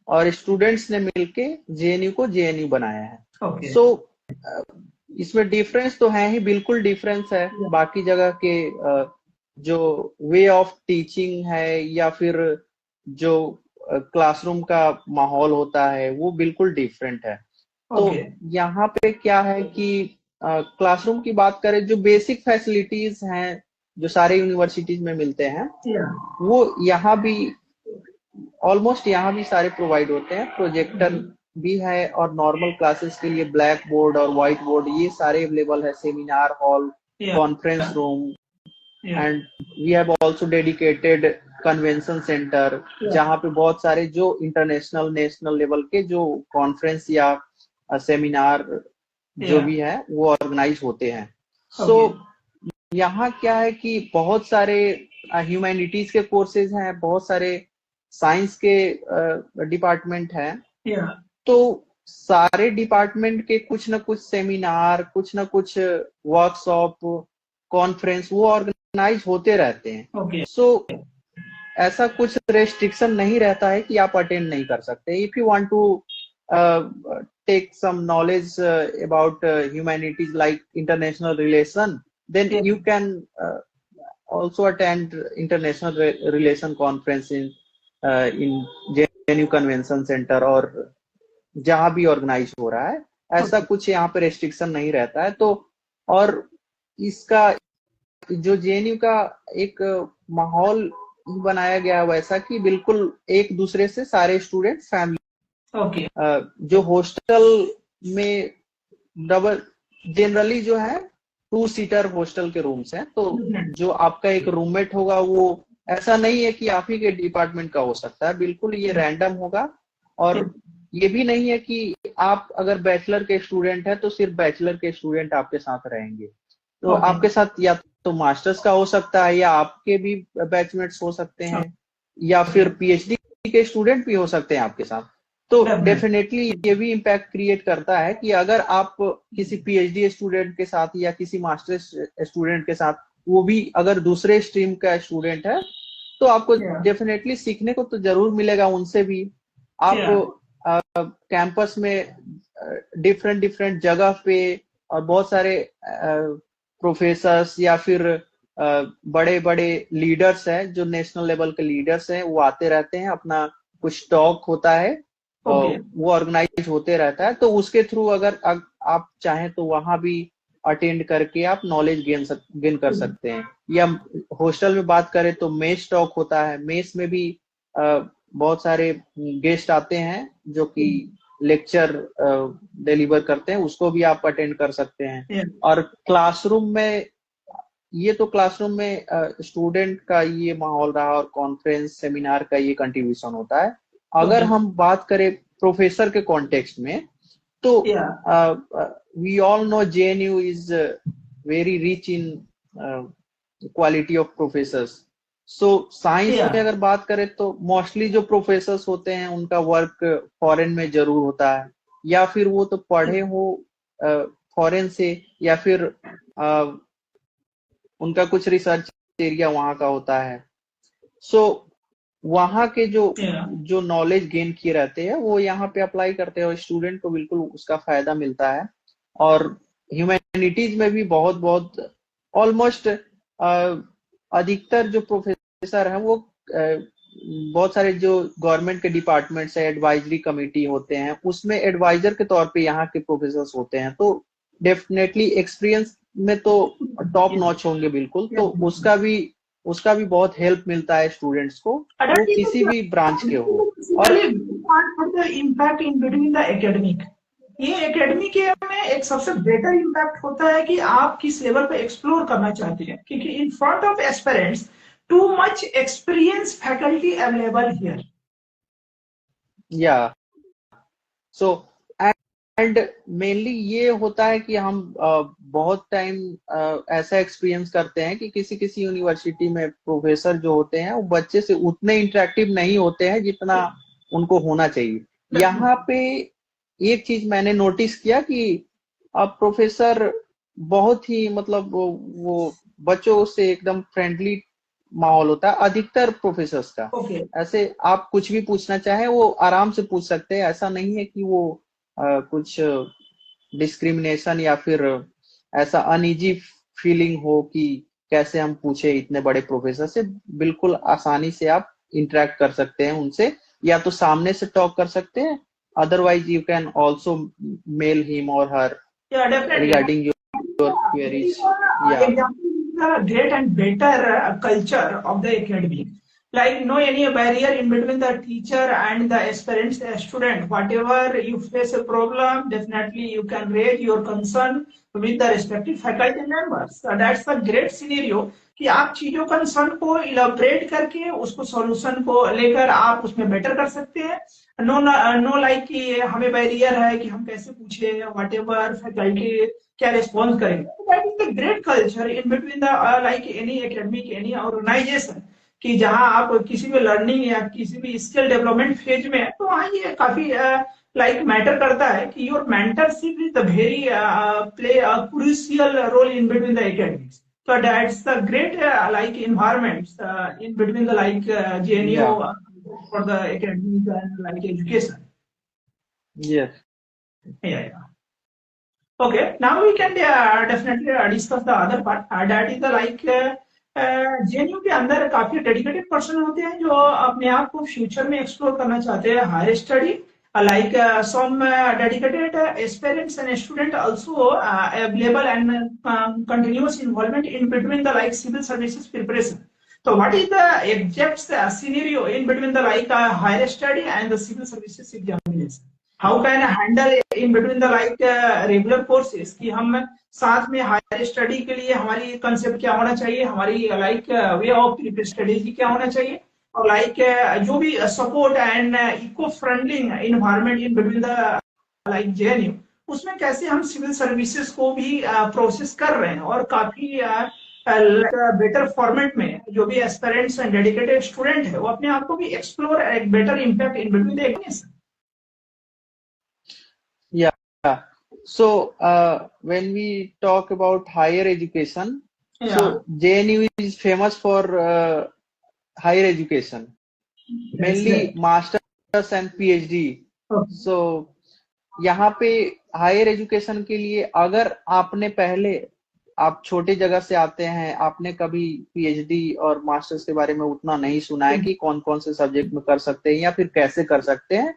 और स्टूडेंट्स ने मिलके JNU को JNU बनाया है। सो इसमें डिफरेंस तो है ही, बिल्कुल डिफरेंस है बाकी जगह के जो वे ऑफ टीचिंग है या फिर जो क्लासरूम का माहौल होता है वो बिल्कुल डिफरेंट है। तो यहाँ पे क्या है कि क्लासरूम की बात करें, जो बेसिक फैसिलिटीज हैं जो सारे यूनिवर्सिटीज में मिलते हैं वो यहाँ भी ऑलमोस्ट यहाँ भी सारे प्रोवाइड होते हैं। प्रोजेक्टर भी है और नॉर्मल क्लासेस के लिए ब्लैक बोर्ड और व्हाइट बोर्ड ये सारे अवेलेबल है, seminar hall, conference room, and we have also dedicated convention centre, जहाँ पे बहुत सारे जो इंटरनेशनल नेशनल लेवल के जो कॉन्फ्रेंस या सेमिनार जो भी है वो ऑर्गेनाइज होते हैं। सो यहाँ क्या है कि बहुत सारे ह्यूमैनिटीज के कोर्सेज हैं, बहुत सारे साइंस के डिपार्टमेंट हैं। तो सारे डिपार्टमेंट के कुछ ना कुछ सेमिनार, कुछ ना कुछ वर्कशॉप, कॉन्फ्रेंस वो ऑर्गेनाइज होते रहते हैं। सो ऐसा कुछ रेस्ट्रिक्शन नहीं रहता है कि आप अटेंड नहीं कर सकते। If you want to take some knowledge about humanities like international relation, then you can also attend international relation conference in JNU Convention Center और जहां भी ऑर्गेनाइज हो रहा है। ऐसा कुछ यहाँ पे रेस्ट्रिक्शन नहीं रहता है। तो और इसका जो JNU का एक माहौल बनाया गया है वैसा कि बिल्कुल एक दूसरे से सारे स्टूडेंट फैमिली जो हॉस्टल में डबल जनरली जो है 2 सीटर हॉस्टल के रूम्स हैं। तो जो आपका एक रूममेट होगा वो ऐसा नहीं है कि आप ही के डिपार्टमेंट का हो सकता है, बिल्कुल ये रैंडम होगा। और ये भी नहीं है कि आप अगर बैचलर के स्टूडेंट है तो सिर्फ बैचलर के स्टूडेंट आपके साथ रहेंगे। तो आपके साथ या तो मास्टर्स का हो सकता है, या आपके भी बैचमेट्स हो सकते हैं, या फिर PhD के स्टूडेंट भी हो सकते हैं आपके साथ। तो डेफिनेटली ये भी इम्पैक्ट क्रिएट करता है कि अगर आप किसी PhD स्टूडेंट के साथ या किसी मास्टर्स स्टूडेंट के साथ, वो भी अगर दूसरे स्ट्रीम का स्टूडेंट है, तो आपको डेफिनेटली सीखने को तो जरूर मिलेगा उनसे भी। आप कैंपस में डिफरेंट जगह पे और बहुत सारे प्रोफेसर्स या फिर बड़े बड़े लीडर्स हैं, जो नेशनल लेवल के लीडर्स हैं, वो आते रहते हैं, अपना कुछ टॉक होता है, वो ऑर्गेनाइज होते रहता है। तो उसके थ्रू अगर आप चाहें तो वहां भी अटेंड करके आप नॉलेज गेन कर सकते हैं। या हॉस्टल में बात करें तो मेस टॉक होता है, मेस में भी बहुत सारे गेस्ट आते हैं जो कि लेक्चर डिलीवर करते हैं, उसको भी आप अटेंड कर सकते हैं। और क्लासरूम में स्टूडेंट का ये माहौल रहा और कॉन्फ्रेंस सेमिनार का ये कंट्रीब्यूशन होता है। अगर हम बात करें प्रोफेसर के कॉन्टेक्स्ट में, तो we all know JNU is very rich in quality of professors. So science में अगर बात करें तो मोस्टली जो प्रोफेसर्स होते हैं उनका वर्क फॉरेन में जरूर होता है, या फिर वो तो पढ़े हो फॉरेन से, या फिर उनका कुछ रिसर्च एरिया वहां का होता है। सो वहां के जो नॉलेज गेन किए रहते हैं वो यहाँ पे अप्लाई करते हैं और स्टूडेंट को बिल्कुल उसका फायदा मिलता है। और ह्यूमैनिटीज में भी बहुत ऑलमोस्ट अधिकतर जो प्रोफेसर हैं वो बहुत सारे जो गवर्नमेंट के डिपार्टमेंट्स है, एडवाइजरी कमेटी होते हैं, उसमें एडवाइजर के तौर पे यहाँ के प्रोफेसर्स होते हैं। तो डेफिनेटली एक्सपीरियंस में तो टॉप नॉच होंगे बिल्कुल। तो उसका भी बहुत हेल्प मिलता है स्टूडेंट्स को, वो किसी भी ब्रांच के हो। और impact in between the academic, ये एकेडमिक में एक सबसे बेटर इम्पैक्ट होता है कि आप किस लेवल पे एक्सप्लोर करना चाहते हैं, क्योंकि in front of aspirants too much experience faculty available here. या सो एंड मेनली ये होता है कि हम बहुत टाइम ऐसा एक्सपीरियंस करते हैं कि किसी यूनिवर्सिटी में प्रोफेसर जो होते हैं वो बच्चे से उतने इंटरेक्टिव नहीं होते हैं जितना उनको होना चाहिए। यहाँ पे एक चीज मैंने नोटिस किया कि अब प्रोफेसर बहुत ही मतलब वो बच्चों से एकदम फ्रेंडली माहौल होता है अधिकतर प्रोफेसर्स का। ऐसे आप कुछ भी पूछना चाहें वो आराम से पूछ सकते हैं, ऐसा नहीं है कि वो कुछ डिस्क्रिमिनेशन या फिर ऐसा अनइजी फीलिंग हो कि कैसे हम पूछे इतने बड़े प्रोफेसर से। बिल्कुल आसानी से आप इंटरेक्ट कर सकते हैं उनसे, या तो सामने से टॉक कर सकते हैं, otherwise you can also mail him or her regarding your queries. Great and better culture of the academy. like no any barrier in between the teacher and the aspirant student. Whatever you face a problem, definitely you can raise your concern with the respective faculty members. So that's a great scenario कि आप चीजों concern को elaborate करके उसको solution को लेकर आप उसमें बेटर कर सकते हैं. नो नो लाइक कि हमें बैरियर है कि हम कैसे पूछे, वट एवर फैकल्टी क्या रिस्पॉन्स करेंगे. That is the great culture in between the like any academic any organisation कि जहां आप किसी भी लर्निंग या किसी भी स्किल डेवलपमेंट फेज में है, तो वहाँ ये काफी लाइक मैटर करता है कि your mentorship is the very play crucial role in between the academics. So that's the great like environments in between the like GNU Yeah. For the academic and like education. Yes. Yeah. Okay. Now we can definitely discuss the other part. That is the like GNU के अंदर काफी dedicated person होते हैं जो अपने आप को future में एक्सप्लोर करना चाहते हैं higher study. Like some dedicated aspirants and student also available and continuous involvement in between the like civil services preparation. So what is the exact scenario in between the like higher study and the civil services examination? How can I handle in between the like regular courses कि हम साथ में higher study के लिए हमारी concept क्या होना चाहिए, हमारी लाइक वे ऑफ स्टडीज क्या होना चाहिए, और लाइक जो भी support and eco friendly environment in between the like JNU, उसमें कैसे हम सिविल सर्विसेज को भी प्रोसेस कर रहे हैं और काफी बेटर फॉर्मेट में जो भी एस्पिरेंट्स एंड डेडिकेटेड स्टूडेंट है वो अपने आप को भी एक्सप्लोर एक better impact in between the examination. Yeah. So when we talk about higher education, Yeah. so JNU is famous for higher education, mainly right. masters and PhD. Okay. So यहाँ पे higher education के लिए अगर आपने पहले आप छोटी जगह से आते हैं, आपने कभी पीएचडी और मास्टर्स के बारे में उतना नहीं सुना है कि कौन कौन से सब्जेक्ट में कर सकते हैं या फिर कैसे कर सकते हैं,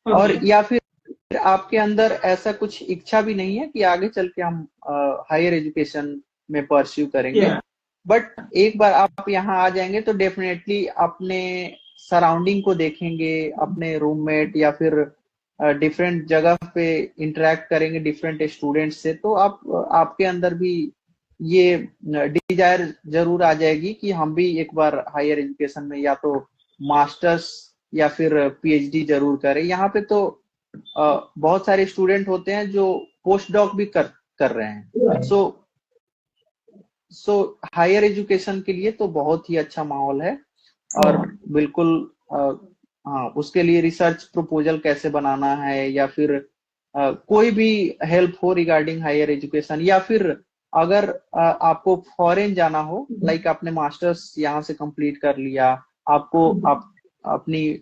Okay. और या फिर आपके अंदर ऐसा कुछ इच्छा भी नहीं है कि आगे चल के हम हायर एजुकेशन में परस्यू करेंगे. Yeah. बट एक बार आप यहाँ आ जाएंगे तो डेफिनेटली अपने सराउंडिंग को देखेंगे, अपने रूममेट या फिर डिफरेंट जगह पे इंटरेक्ट करेंगे डिफरेंट स्टूडेंट्स से, तो आपके अंदर भी ये डिजायर जरूर आ जाएगी कि हम भी एक बार हायर एजुकेशन में या तो मास्टर्स या फिर पीएचडी जरूर करें. यहाँ पे तो बहुत सारे स्टूडेंट होते हैं जो पोस्ट डॉक भी कर रहे हैं. सो हायर एजुकेशन के लिए तो बहुत ही अच्छा माहौल है. और बिल्कुल हाँ, उसके लिए रिसर्च प्रपोजल कैसे बनाना है या फिर कोई भी हेल्प हो रिगार्डिंग हायर एजुकेशन, या फिर अगर आपको फॉरेन जाना हो, लाइक आपने मास्टर्स यहाँ से कंप्लीट कर लिया, आपको अपनी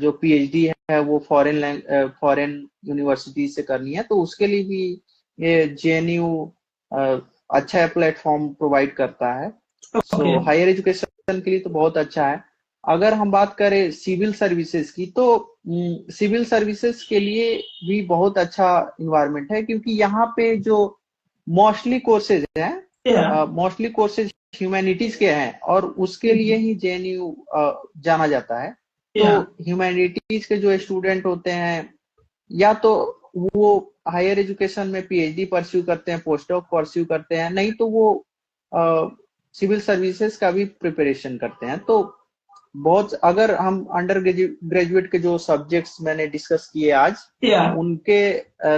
जो पीएचडी है वो फॉरेन यूनिवर्सिटी से करनी है, तो उसके लिए भी ये जेएनयू अच्छा प्लेटफॉर्म प्रोवाइड करता है. सो हायर एजुकेशन के लिए तो बहुत अच्छा है. अगर हम बात करें सिविल सर्विसेज की, तो सिविल सर्विसेज के लिए भी बहुत अच्छा इन्वायरमेंट है, क्योंकि यहाँ पे जो मोस्टली कोर्सेज हैं, मोस्टली कोर्सेज ह्यूमैनिटीज के हैं और उसके लिए ही जेएनयू जाना जाता है. तो ह्यूमैनिटीज के जो स्टूडेंट होते हैं या तो वो हायर एजुकेशन में पीएचडी परस्यू करते हैं, पोस्ट डॉक परस्यू करते हैं, नहीं तो वो सिविल सर्विसेज का भी प्रिपरेशन करते हैं. तो बहुत, अगर हम अंडर ग्रेजुएट के जो सब्जेक्ट्स मैंने डिस्कस किए आज, उनके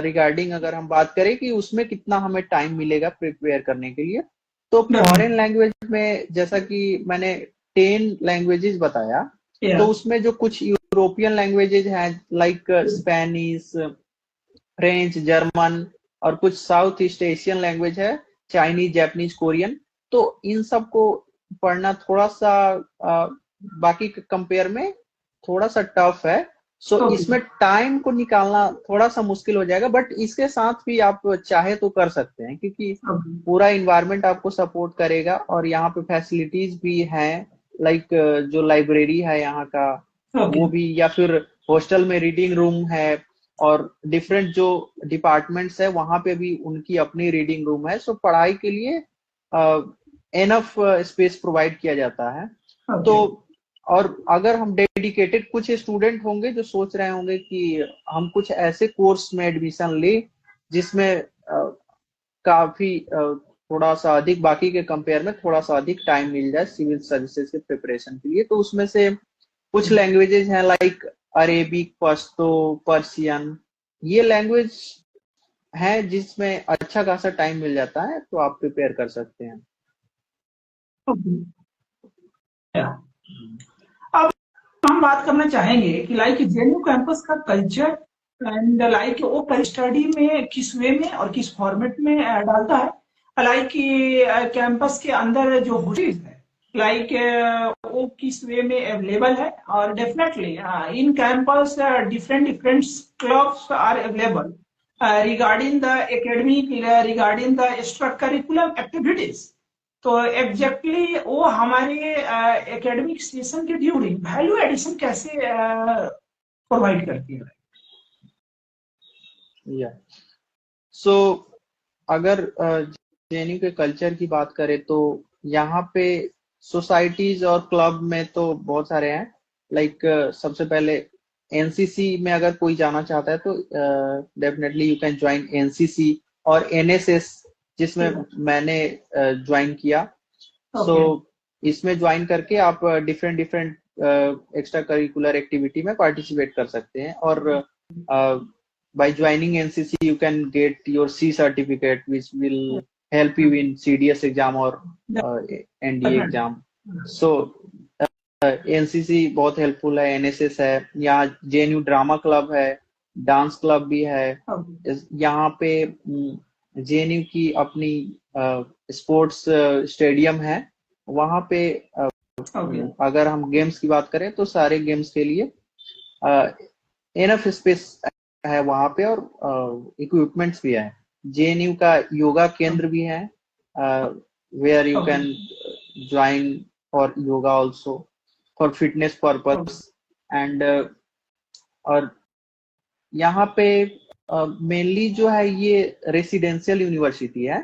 रिगार्डिंग अगर हम बात करें कि उसमें कितना हमें टाइम मिलेगा प्रिपेयर करने के लिए, तो फॉरेन लैंग्वेज में जैसा कि मैंने 10 लैंग्वेजेस बताया, तो उसमें जो कुछ यूरोपियन लैंग्वेजेज हैं लाइक स्पेनिश, फ्रेंच, जर्मन, और कुछ साउथ ईस्ट एशियन लैंग्वेज है, चाइनीज, जापानीज, कोरियन, तो इन सब को पढ़ना थोड़ा सा बाकी के कंपेयर में थोड़ा सा टफ है. सो इसमें टाइम को निकालना थोड़ा सा मुश्किल हो जाएगा, बट इसके साथ भी आप चाहे तो कर सकते हैं, क्योंकि पूरा इन्वायरमेंट आपको सपोर्ट करेगा और यहाँ पे फैसिलिटीज भी हैं, लाइक जो लाइब्रेरी है यहाँ का वो भी, या फिर हॉस्टल में रीडिंग रूम है, और डिफरेंट जो डिपार्टमेंट्स है वहां पे भी उनकी अपनी रीडिंग रूम है. सो पढ़ाई के लिए एनफ स्पेस प्रोवाइड किया जाता है. तो और अगर हम डेडिकेटेड, कुछ स्टूडेंट होंगे जो सोच रहे होंगे कि हम कुछ ऐसे कोर्स में एडमिशन ले जिसमें काफी थोड़ा सा अधिक, बाकी के कंपेयर में थोड़ा सा अधिक टाइम मिल जाए सिविल सर्विसेज के प्रिपरेशन के लिए, तो उसमें से कुछ लैंग्वेजेस हैं लाइक अरेबिक, पश्तो, पर्शियन, ये लैंग्वेज है जिसमें अच्छा खासा टाइम मिल जाता है, तो आप प्रिपेयर कर सकते हैं। अब हम बात करना चाहेंगे कि लाइक जेएनयू कैंपस का कल्चर एंड लाइक वो स्टडी में किस वे में और किस फॉर्मेट में डालता है, लाइक कैंपस के अंदर जो हॉस्टल्स है लाइक वो किस वे में अवेलेबल है, और definitely in campus different different clubs are available regarding the academic, regarding the extra curriculum activities. तो एग्जैक्टली वो हमारे एकेडमिक सेशन के ड्यूरिंग वैल्यू एडिशन कैसे प्रोवाइड करती है? या सो अगर जेएनयू के कल्चर की बात करें तो यहाँ पे सोसाइटीज और क्लब में तो बहुत सारे हैं। लाइक सबसे पहले एनसीसी में अगर कोई जाना चाहता है तो definitely you can join NCC और एनएसएस, जिसमें मैंने ज्वाइन किया। सो इसमें ज्वाइन करके आप different different extra curricular activity में पार्टिसिपेट कर सकते हैं, और by joining NCC you can get your C certificate which will help you in CDS exam or NDA exam. So NCC बहुत हेल्पफुल है, NSS है, यहाँ JNU ड्रामा क्लब है, डांस क्लब भी है। यहाँ पे JNU की अपनी स्पोर्ट्स स्टेडियम है, वहाँ पे अगर हम गेम्स की बात करें तो सारे गेम्स के लिए इनफ स्पेस है वहां पे, और इक्विपमेंट्स भी है। जेएनयू का योगा केंद्र भी है where you can join for yoga also for fitness purpose and, और यहाँ पे मेनली जो है ये रेसिडेंशियल यूनिवर्सिटी है,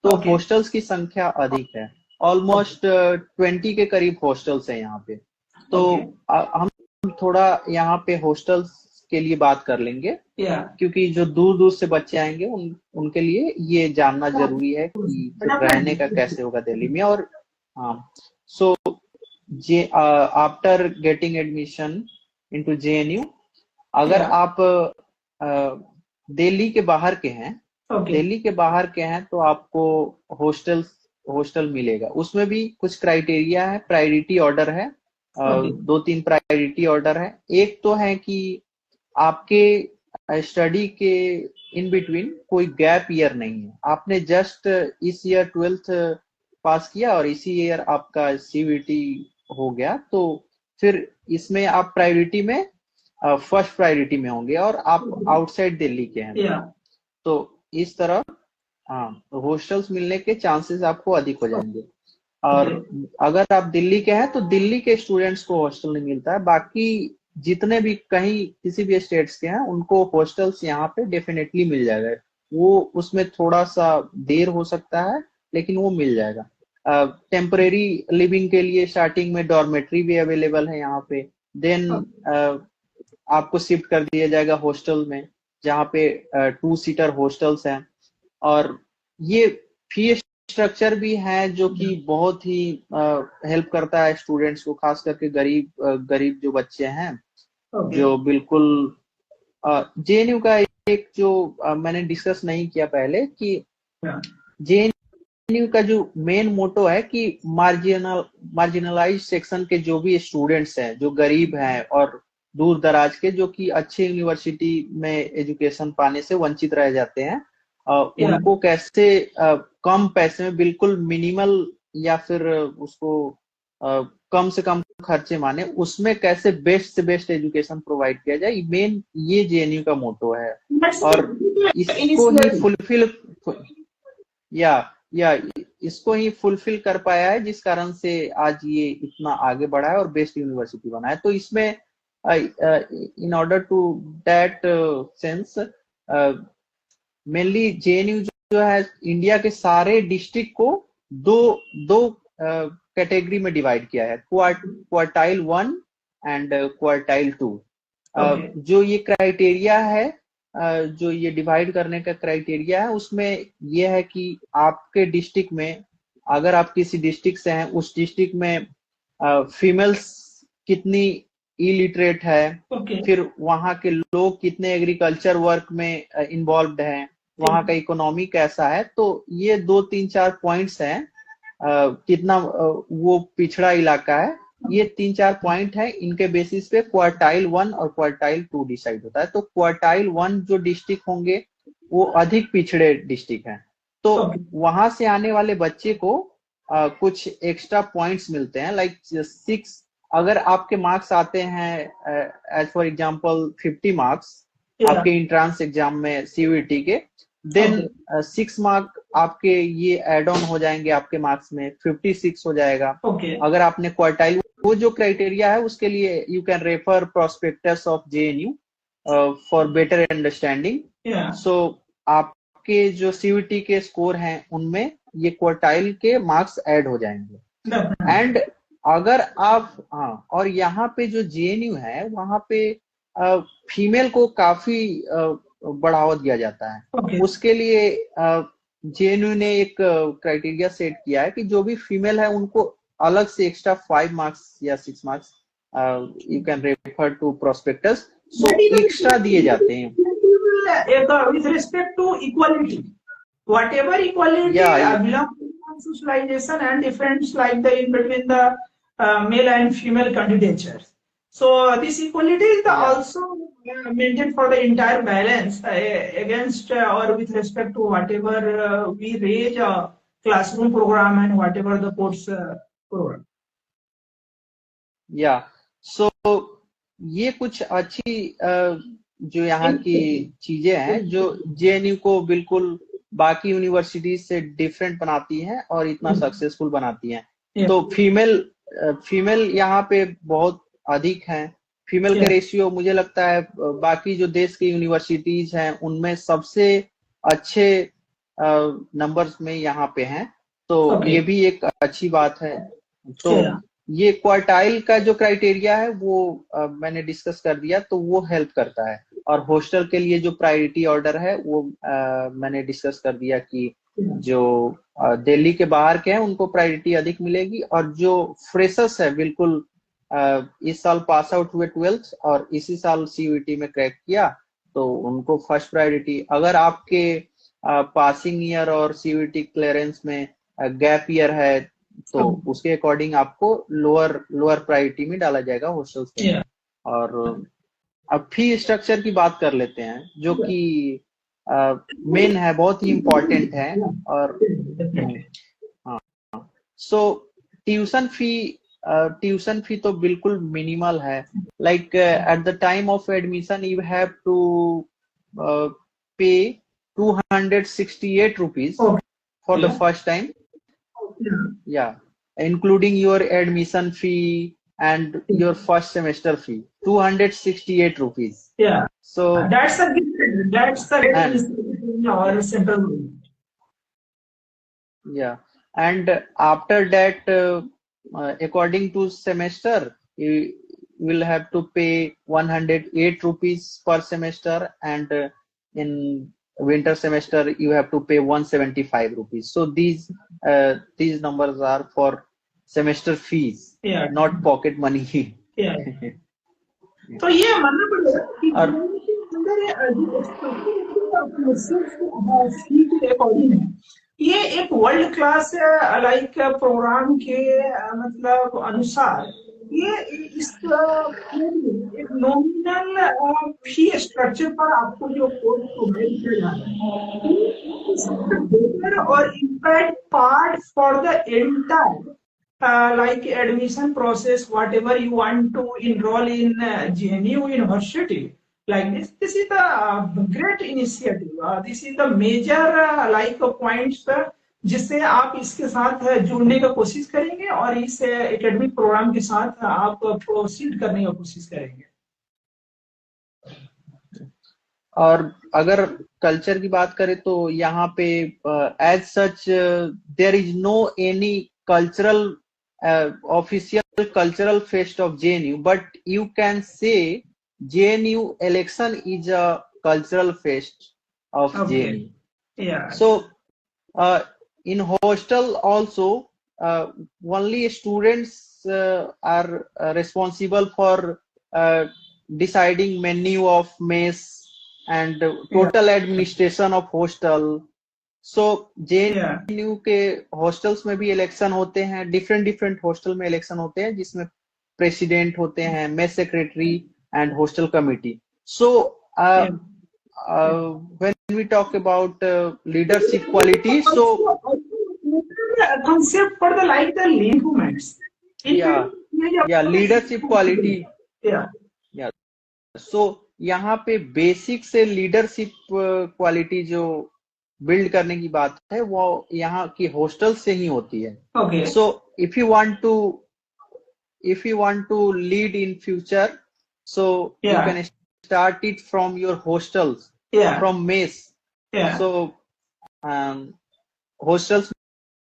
तो हॉस्टल्स की संख्या अधिक है, ऑलमोस्ट 20 के करीब हॉस्टल्स है यहाँ पे। तो हम थोड़ा यहाँ पे हॉस्टल्स के लिए बात कर लेंगे, क्योंकि जो दूर दूर से बच्चे आएंगे उनके लिए ये जानना जरूरी है कि रहने का कैसे होगा दिल्ली में। और हाँ, so after getting admission into JNU, अगर आप दिल्ली के बाहर के हैं, दिल्ली के बाहर के हैं तो आपको हॉस्टल मिलेगा। उसमें भी कुछ क्राइटेरिया है, प्रायोरिटी ऑर्डर है, 2-3 प्रायोरिटी ऑर्डर है। एक तो है कि आपके स्टडी के इन बिटवीन कोई गैप ईयर नहीं है, आपने जस्ट इस ईयर 12th पास किया और इसी ईयर आपका सीवीटी हो गया, तो फिर इसमें आप प्रायोरिटी में फर्स्ट प्रायोरिटी में होंगे और आप आउटसाइड दिल्ली के हैं, तो इस तरह हॉस्टल्स मिलने के चांसेस आपको अधिक हो जाएंगे। और अगर आप दिल्ली के हैं तो दिल्ली के स्टूडेंट्स को हॉस्टल नहीं मिलता है, बाकी जितने भी कहीं किसी भी स्टेट्स के हैं उनको हॉस्टल्स यहाँ पे डेफिनेटली मिल जाएगा। वो उसमें थोड़ा सा देर हो सकता है लेकिन वो मिल जाएगा। टेम्परेरी लिविंग के लिए स्टार्टिंग में डॉर्मेट्री भी अवेलेबल है यहाँ पे, देन आपको शिफ्ट कर दिया जाएगा हॉस्टल में जहाँ पे 2 सीटर हॉस्टल्स हैं। और ये फी स्ट्रक्चर भी है जो कि बहुत ही हेल्प करता है स्टूडेंट्स को, खास करके गरीब जो बच्चे हैं, जो बिल्कुल जेएनयू का एक जो मैंने डिस्कस नहीं किया पहले कि जेएनयू का जो मेन मोटो है कि मार्जिनलाइज सेक्शन के जो भी स्टूडेंट्स हैं, जो गरीब हैं और दूर दराज के, जो कि अच्छे यूनिवर्सिटी में एजुकेशन पाने से वंचित रह जाते हैं, उनको कैसे कम पैसे में, बिल्कुल मिनिमल या फिर उसको कम से कम खर्चे माने, उसमें कैसे बेस्ट से बेस्ट एजुकेशन प्रोवाइड किया जाए, मेन ये जेएनयू का मोटो है। और इसको ही इसको ही फुलफिल कर पाया है, जिस कारण से आज ये इतना आगे बढ़ा है और बेस्ट यूनिवर्सिटी बना है। तो इसमें in order to that sense mainly JNU जो है इंडिया के सारे डिस्ट्रिक्ट को दो कैटेगरी में डिवाइड किया है, क्वार्टाइल 1 एंड क्वार्टाइल 2। जो ये क्राइटेरिया है, जो ये डिवाइड करने का क्राइटेरिया है, उसमें ये है कि आपके डिस्ट्रिक्ट में, अगर आप किसी डिस्ट्रिक्ट से हैं, उस डिस्ट्रिक्ट में फीमेल्स कितनी इलिटरेट है, फिर वहाँ के लोग कितने एग्रीकल्चर वर्क में इन्वॉल्व हैं, वहाँ का इकोनॉमी कैसा है। तो ये 2-3-4 पॉइंट्स हैं, कितना वो पिछड़ा इलाका है, ये 3-4 पॉइंट है, इनके बेसिस पे क्वार्टाइल 1 और क्वार्टाइल 2 डिसाइड होता है। तो क्वार्टाइल 1 जो डिस्ट्रिक्ट होंगे वो अधिक पिछड़े डिस्ट्रिक्ट हैं, तो वहां से आने वाले बच्चे को कुछ एक्स्ट्रा पॉइंट्स मिलते हैं, लाइक 6। अगर आपके मार्क्स आते हैं एज फॉर एग्जांपल 50 मार्क्स आपके इंट्रांस एग्जाम में सीयूईटी के, देन 6 मार्क आपके ये एड ऑन हो जाएंगे, आपके मार्क्स में 56 हो जाएगा। अगर आपने क्वार्टाइल, वो जो क्राइटेरिया है उसके लिए you can refer prospectus of JNU for better understanding. So आपके जो सीयूईटी के स्कोर हैं उनमें ये क्वार्टाइल के मार्क्स ऐड हो जाएंगे। एंड अगर आप, हाँ, और यहाँ पे जो जेएनयू है वहां पे फीमेल को काफी बढ़ावा दिया जाता है। उसके लिए जेएनयू ने एक क्राइटेरिया सेट किया है कि जो भी फीमेल है उनको अलग से एक्स्ट्रा 5 मार्क्स या 6 marks you can refer to prospectus, so extra दिए जाते हैं। With respect to equality, whatever equality belongs to socialization and difference like the in between the male and female candidatures. So this equality is also maintained for the entire balance against or with respect to whatever we raise classroom program and whatever the course program. So ये कुछ अच्छी जो यहाँ की चीजें हैं जो JNU को बिल्कुल बाकी यूनिवर्सिटी से डिफरेंट बनाती हैं और इतना सक्सेसफुल बनाती हैं। तो फीमेल यहाँ पे बहुत अधिक हैं। फीमेल का रेशियो मुझे लगता है बाकी जो देश की यूनिवर्सिटीज हैं उनमें सबसे अच्छे नंबर्स में यहाँ पे हैं, तो ये भी एक अच्छी बात है। तो ये क्वार्टाइल का जो क्राइटेरिया है वो मैंने डिस्कस कर दिया, तो वो हेल्प करता है। और हॉस्टल के लिए जो प्रायोरिटी ऑर्डर है वो मैंने डिस्कस कर दिया कि जो दिल्ली के बाहर के हैं उनको प्रायोरिटी अधिक मिलेगी, और जो फ्रेशर्स है बिल्कुल इस साल पास आउट हुए 12th और इसी साल सीयूईटी में क्रैक किया, तो उनको फर्स्ट प्रायोरिटी। अगर आपके पासिंग ईयर और सीयूईटी क्लियरेंस में गैप ईयर है तो उसके अकॉर्डिंग आपको लोअर प्रायोरिटी में डाला जाएगा हॉस्टल्स के। और अब फी स्ट्रक्चर की बात कर लेते हैं जो कि मेन है, बहुत ही इम्पोर्टेंट है। और हाँ, सो ट्यूशन फी तो बिल्कुल मिनिमल है। Like at the time of admission you have to pay 268 rupees for the first time, including your admission fee and your first semester fee, 268 rupees. So that's the our central government. And after that according to semester you will have to pay 108 rupees per semester, and in winter semester you have to pay 175 rupees. So these numbers are for semester fees, not pocket money. तो ये मानना पड़ेगा कि ये एक world class like programme के मतलब अनुसार ये इस एक नॉमिनल फी स्ट्रक्चर पर आपको जो कोर्स प्रोवाइड किया जाता है और impact part for the entire like admission process, whatever you want to enroll in JNU University, like this is the great initiative. This is the major like points जिससे आप इसके साथ जुड़ने का कोशिश करेंगे और इस एकेडमिक प्रोग्राम के साथ आप प्रोसीड करने का कोशिश करेंगे। और अगर कल्चर की बात करें तो यहाँ पे as such there is no any cultural official cultural fest of JNU, but you can say JNU election is a cultural fest of Okay. JNU. Yeah. So in hostel also, only students are responsible for deciding menu of mess and Yeah. total administration of hostel. So Yeah. JNU के hostels में भी election होते हैं, different different hostel में election होते हैं जिसमें president होते हैं, mess secretary and hostel committee. So Yeah. when we talk about leadership quality, so Concept for the like the improvements. yeah, leadership quality. Yeah. Yeah, so यहाँ पे basic से leadership quality जो build करने की बात है वो यहाँ की हॉस्टल से ही होती है. Okay. So if you want to lead in future, so you Yeah. can start it from your hostels, Yeah. from mess. Yeah. So hostels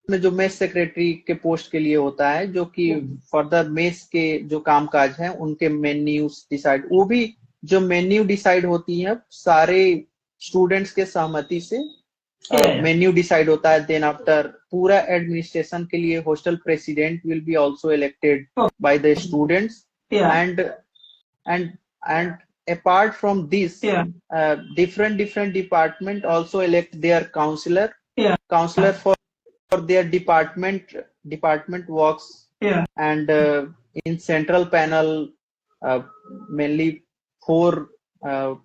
में जो मेस सेक्रेटरी के पोस्ट के लिए होता है, जो कि फर्दर मेस के जो कामकाज है उनके मेन्यूज डिसाइड, वो भी जो मेन्यू डिसाइड होती है सारे स्टूडेंट्स के सहमति से मेन्यू डिसाइड होता है. देन आफ्टर पूरा एडमिनिस्ट्रेशन के लिए hostel president will be also elected by the students. And apart from this, different department also elect their counselor for their department works. And in central panel, mainly 4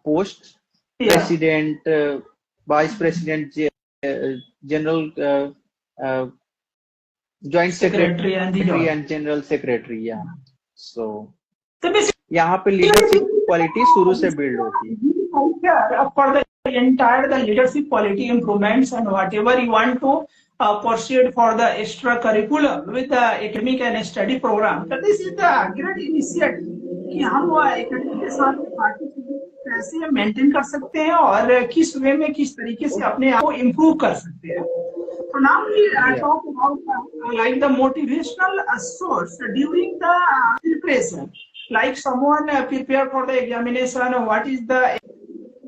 posts: president, vice president, general, joint secretary and general secretary. Yeah. So यहाँ पे leadership quality शुरू से build होती है. For the entire the leadership quality improvements and whatever you want to proceed for the extracurricular with the academic and study program. So this is the great initiative कि हम academic के साथ participate कैसे maintain कर सकते हैं और किस वे में किस तरीके से अपने आप को इम्प्रूव कर सकते हैं. So now we talk about like the motivational source during the preparation. Like someone prepare for the examination, what is the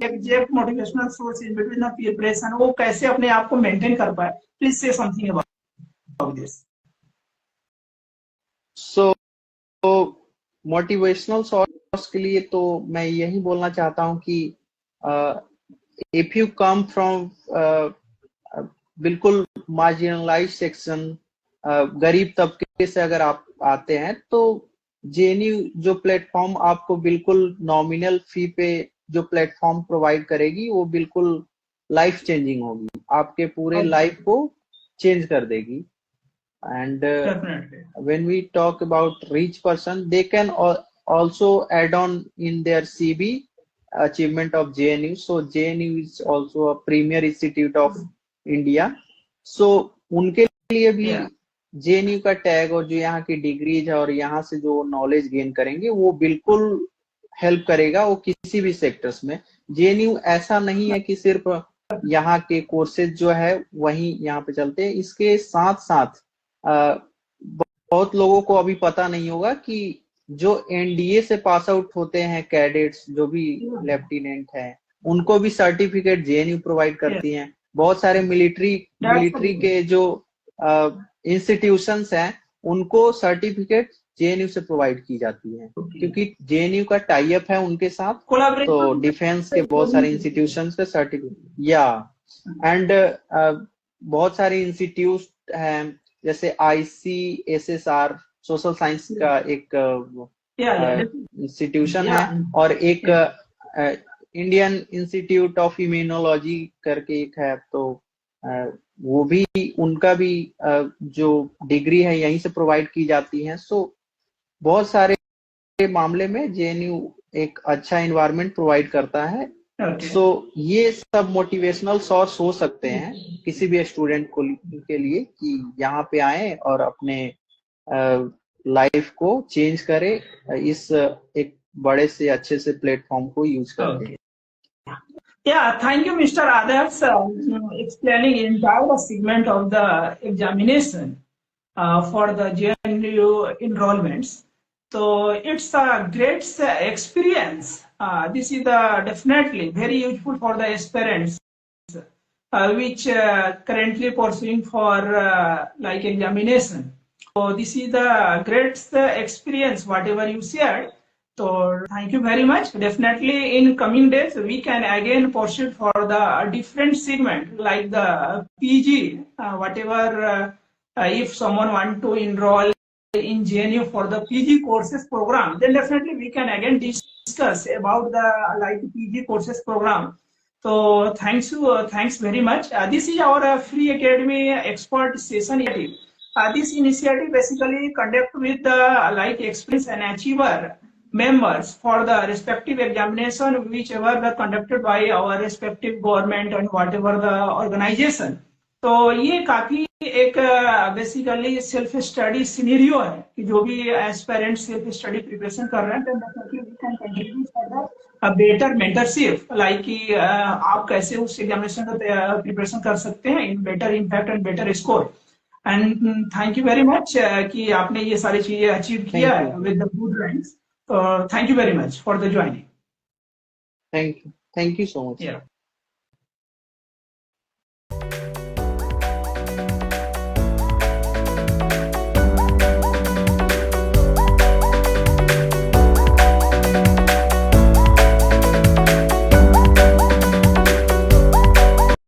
exact motivational source in between the preparation? वो कैसे अपने आप को मेंटेन कर पाए? Please say something about this. So motivational source के लिए तो मैं यही बोलना चाहता हूँ कि if you come from बिल्कुल marginalized section, गरीब तबके से अगर आप आते हैं तो JNU जो प्लेटफॉर्म आपको बिल्कुल नॉमिनल फी पे जो प्लेटफॉर्म प्रोवाइड करेगी वो बिल्कुल लाइफ चेंजिंग होगी, आपके पूरे लाइफ को चेंज कर देगी. And when we talk about rich person, they can also add on in their CV achievement of JNU. So JNU is also a premier institute of India. So उनके लिए भी JNU का tag और जो यहाँ की डिग्रीज है और यहाँ से जो नॉलेज गेन करेंगे वो बिल्कुल हेल्प करेगा वो किसी भी सेक्टर्स में. JNU ऐसा नहीं है कि सिर्फ यहाँ के कोर्सेज जो है वही यहाँ पे चलते हैं, इसके साथ साथ बहुत लोगों को अभी पता नहीं होगा कि जो NDA से पास आउट होते हैं कैडेट्स, जो भी लेफ्टिनेंट हैं, उनको भी सर्टिफिकेट JNU प्रोवाइड करती हैं. बहुत सारे मिलिट्री के जो इंस्टीट्यूशंस हैं उनको सर्टिफिकेट JNU से प्रोवाइड की जाती है क्योंकि JNU का टाई अप है उनके साथ. तो डिफेंस के बहुत सारे इंस्टीट्यूशंस के सर्टिफिकेट एंड बहुत सारे इंस्टीट्यूट हैं जैसे ICSSR सोशल साइंस का एक इंस्टीट्यूशन है और एक इंडियन इंस्टीट्यूट ऑफ इम्यूनोलॉजी करके एक है. तो वो भी उनका भी जो डिग्री है यहीं से प्रोवाइड की जाती है. सो बहुत सारे मामले में JNU एक अच्छा एनवायरनमेंट प्रोवाइड करता है. सो ये सब मोटिवेशनल सोर्स हो सकते हैं किसी भी स्टूडेंट को के लिए कि यहाँ पे आए और अपने लाइफ को चेंज करे इस एक बड़े से अच्छे से प्लेटफॉर्म को यूज करके. Yeah, thank you, Mr. Adarsh, explaining entire segment of the examination. for the JNU enrollments. So it's a great experience. This is definitely very useful for the aspirants which currently pursuing for like examination. So this is the great experience, whatever you shared. So thank you very much. Definitely in coming days, we can again pursue for the different segment like the PG, whatever, if someone want to enroll in JNU for the PG courses program, then definitely we can again discuss about the like PG courses program. So thanks very much. This is our free academy expert session initiative. This initiative basically conduct with the like experience and achiever members for the respective examination, whichever the conducted by our respective government and whatever the organization. तो ये काफी एक basically self study scenario है कि जो भी aspirant self study preparation कर रहे हैं तो definitely we can contribute for the better mentorship like कि आप कैसे उस एग्जामिनेशन का प्रिपरेशन कर सकते हैं in better impact and better score and thank you very much कि आपने ये सारी चीजें अचीव किया है with the good ranks. Thank you very much for the joining. Thank you so much. Yeah.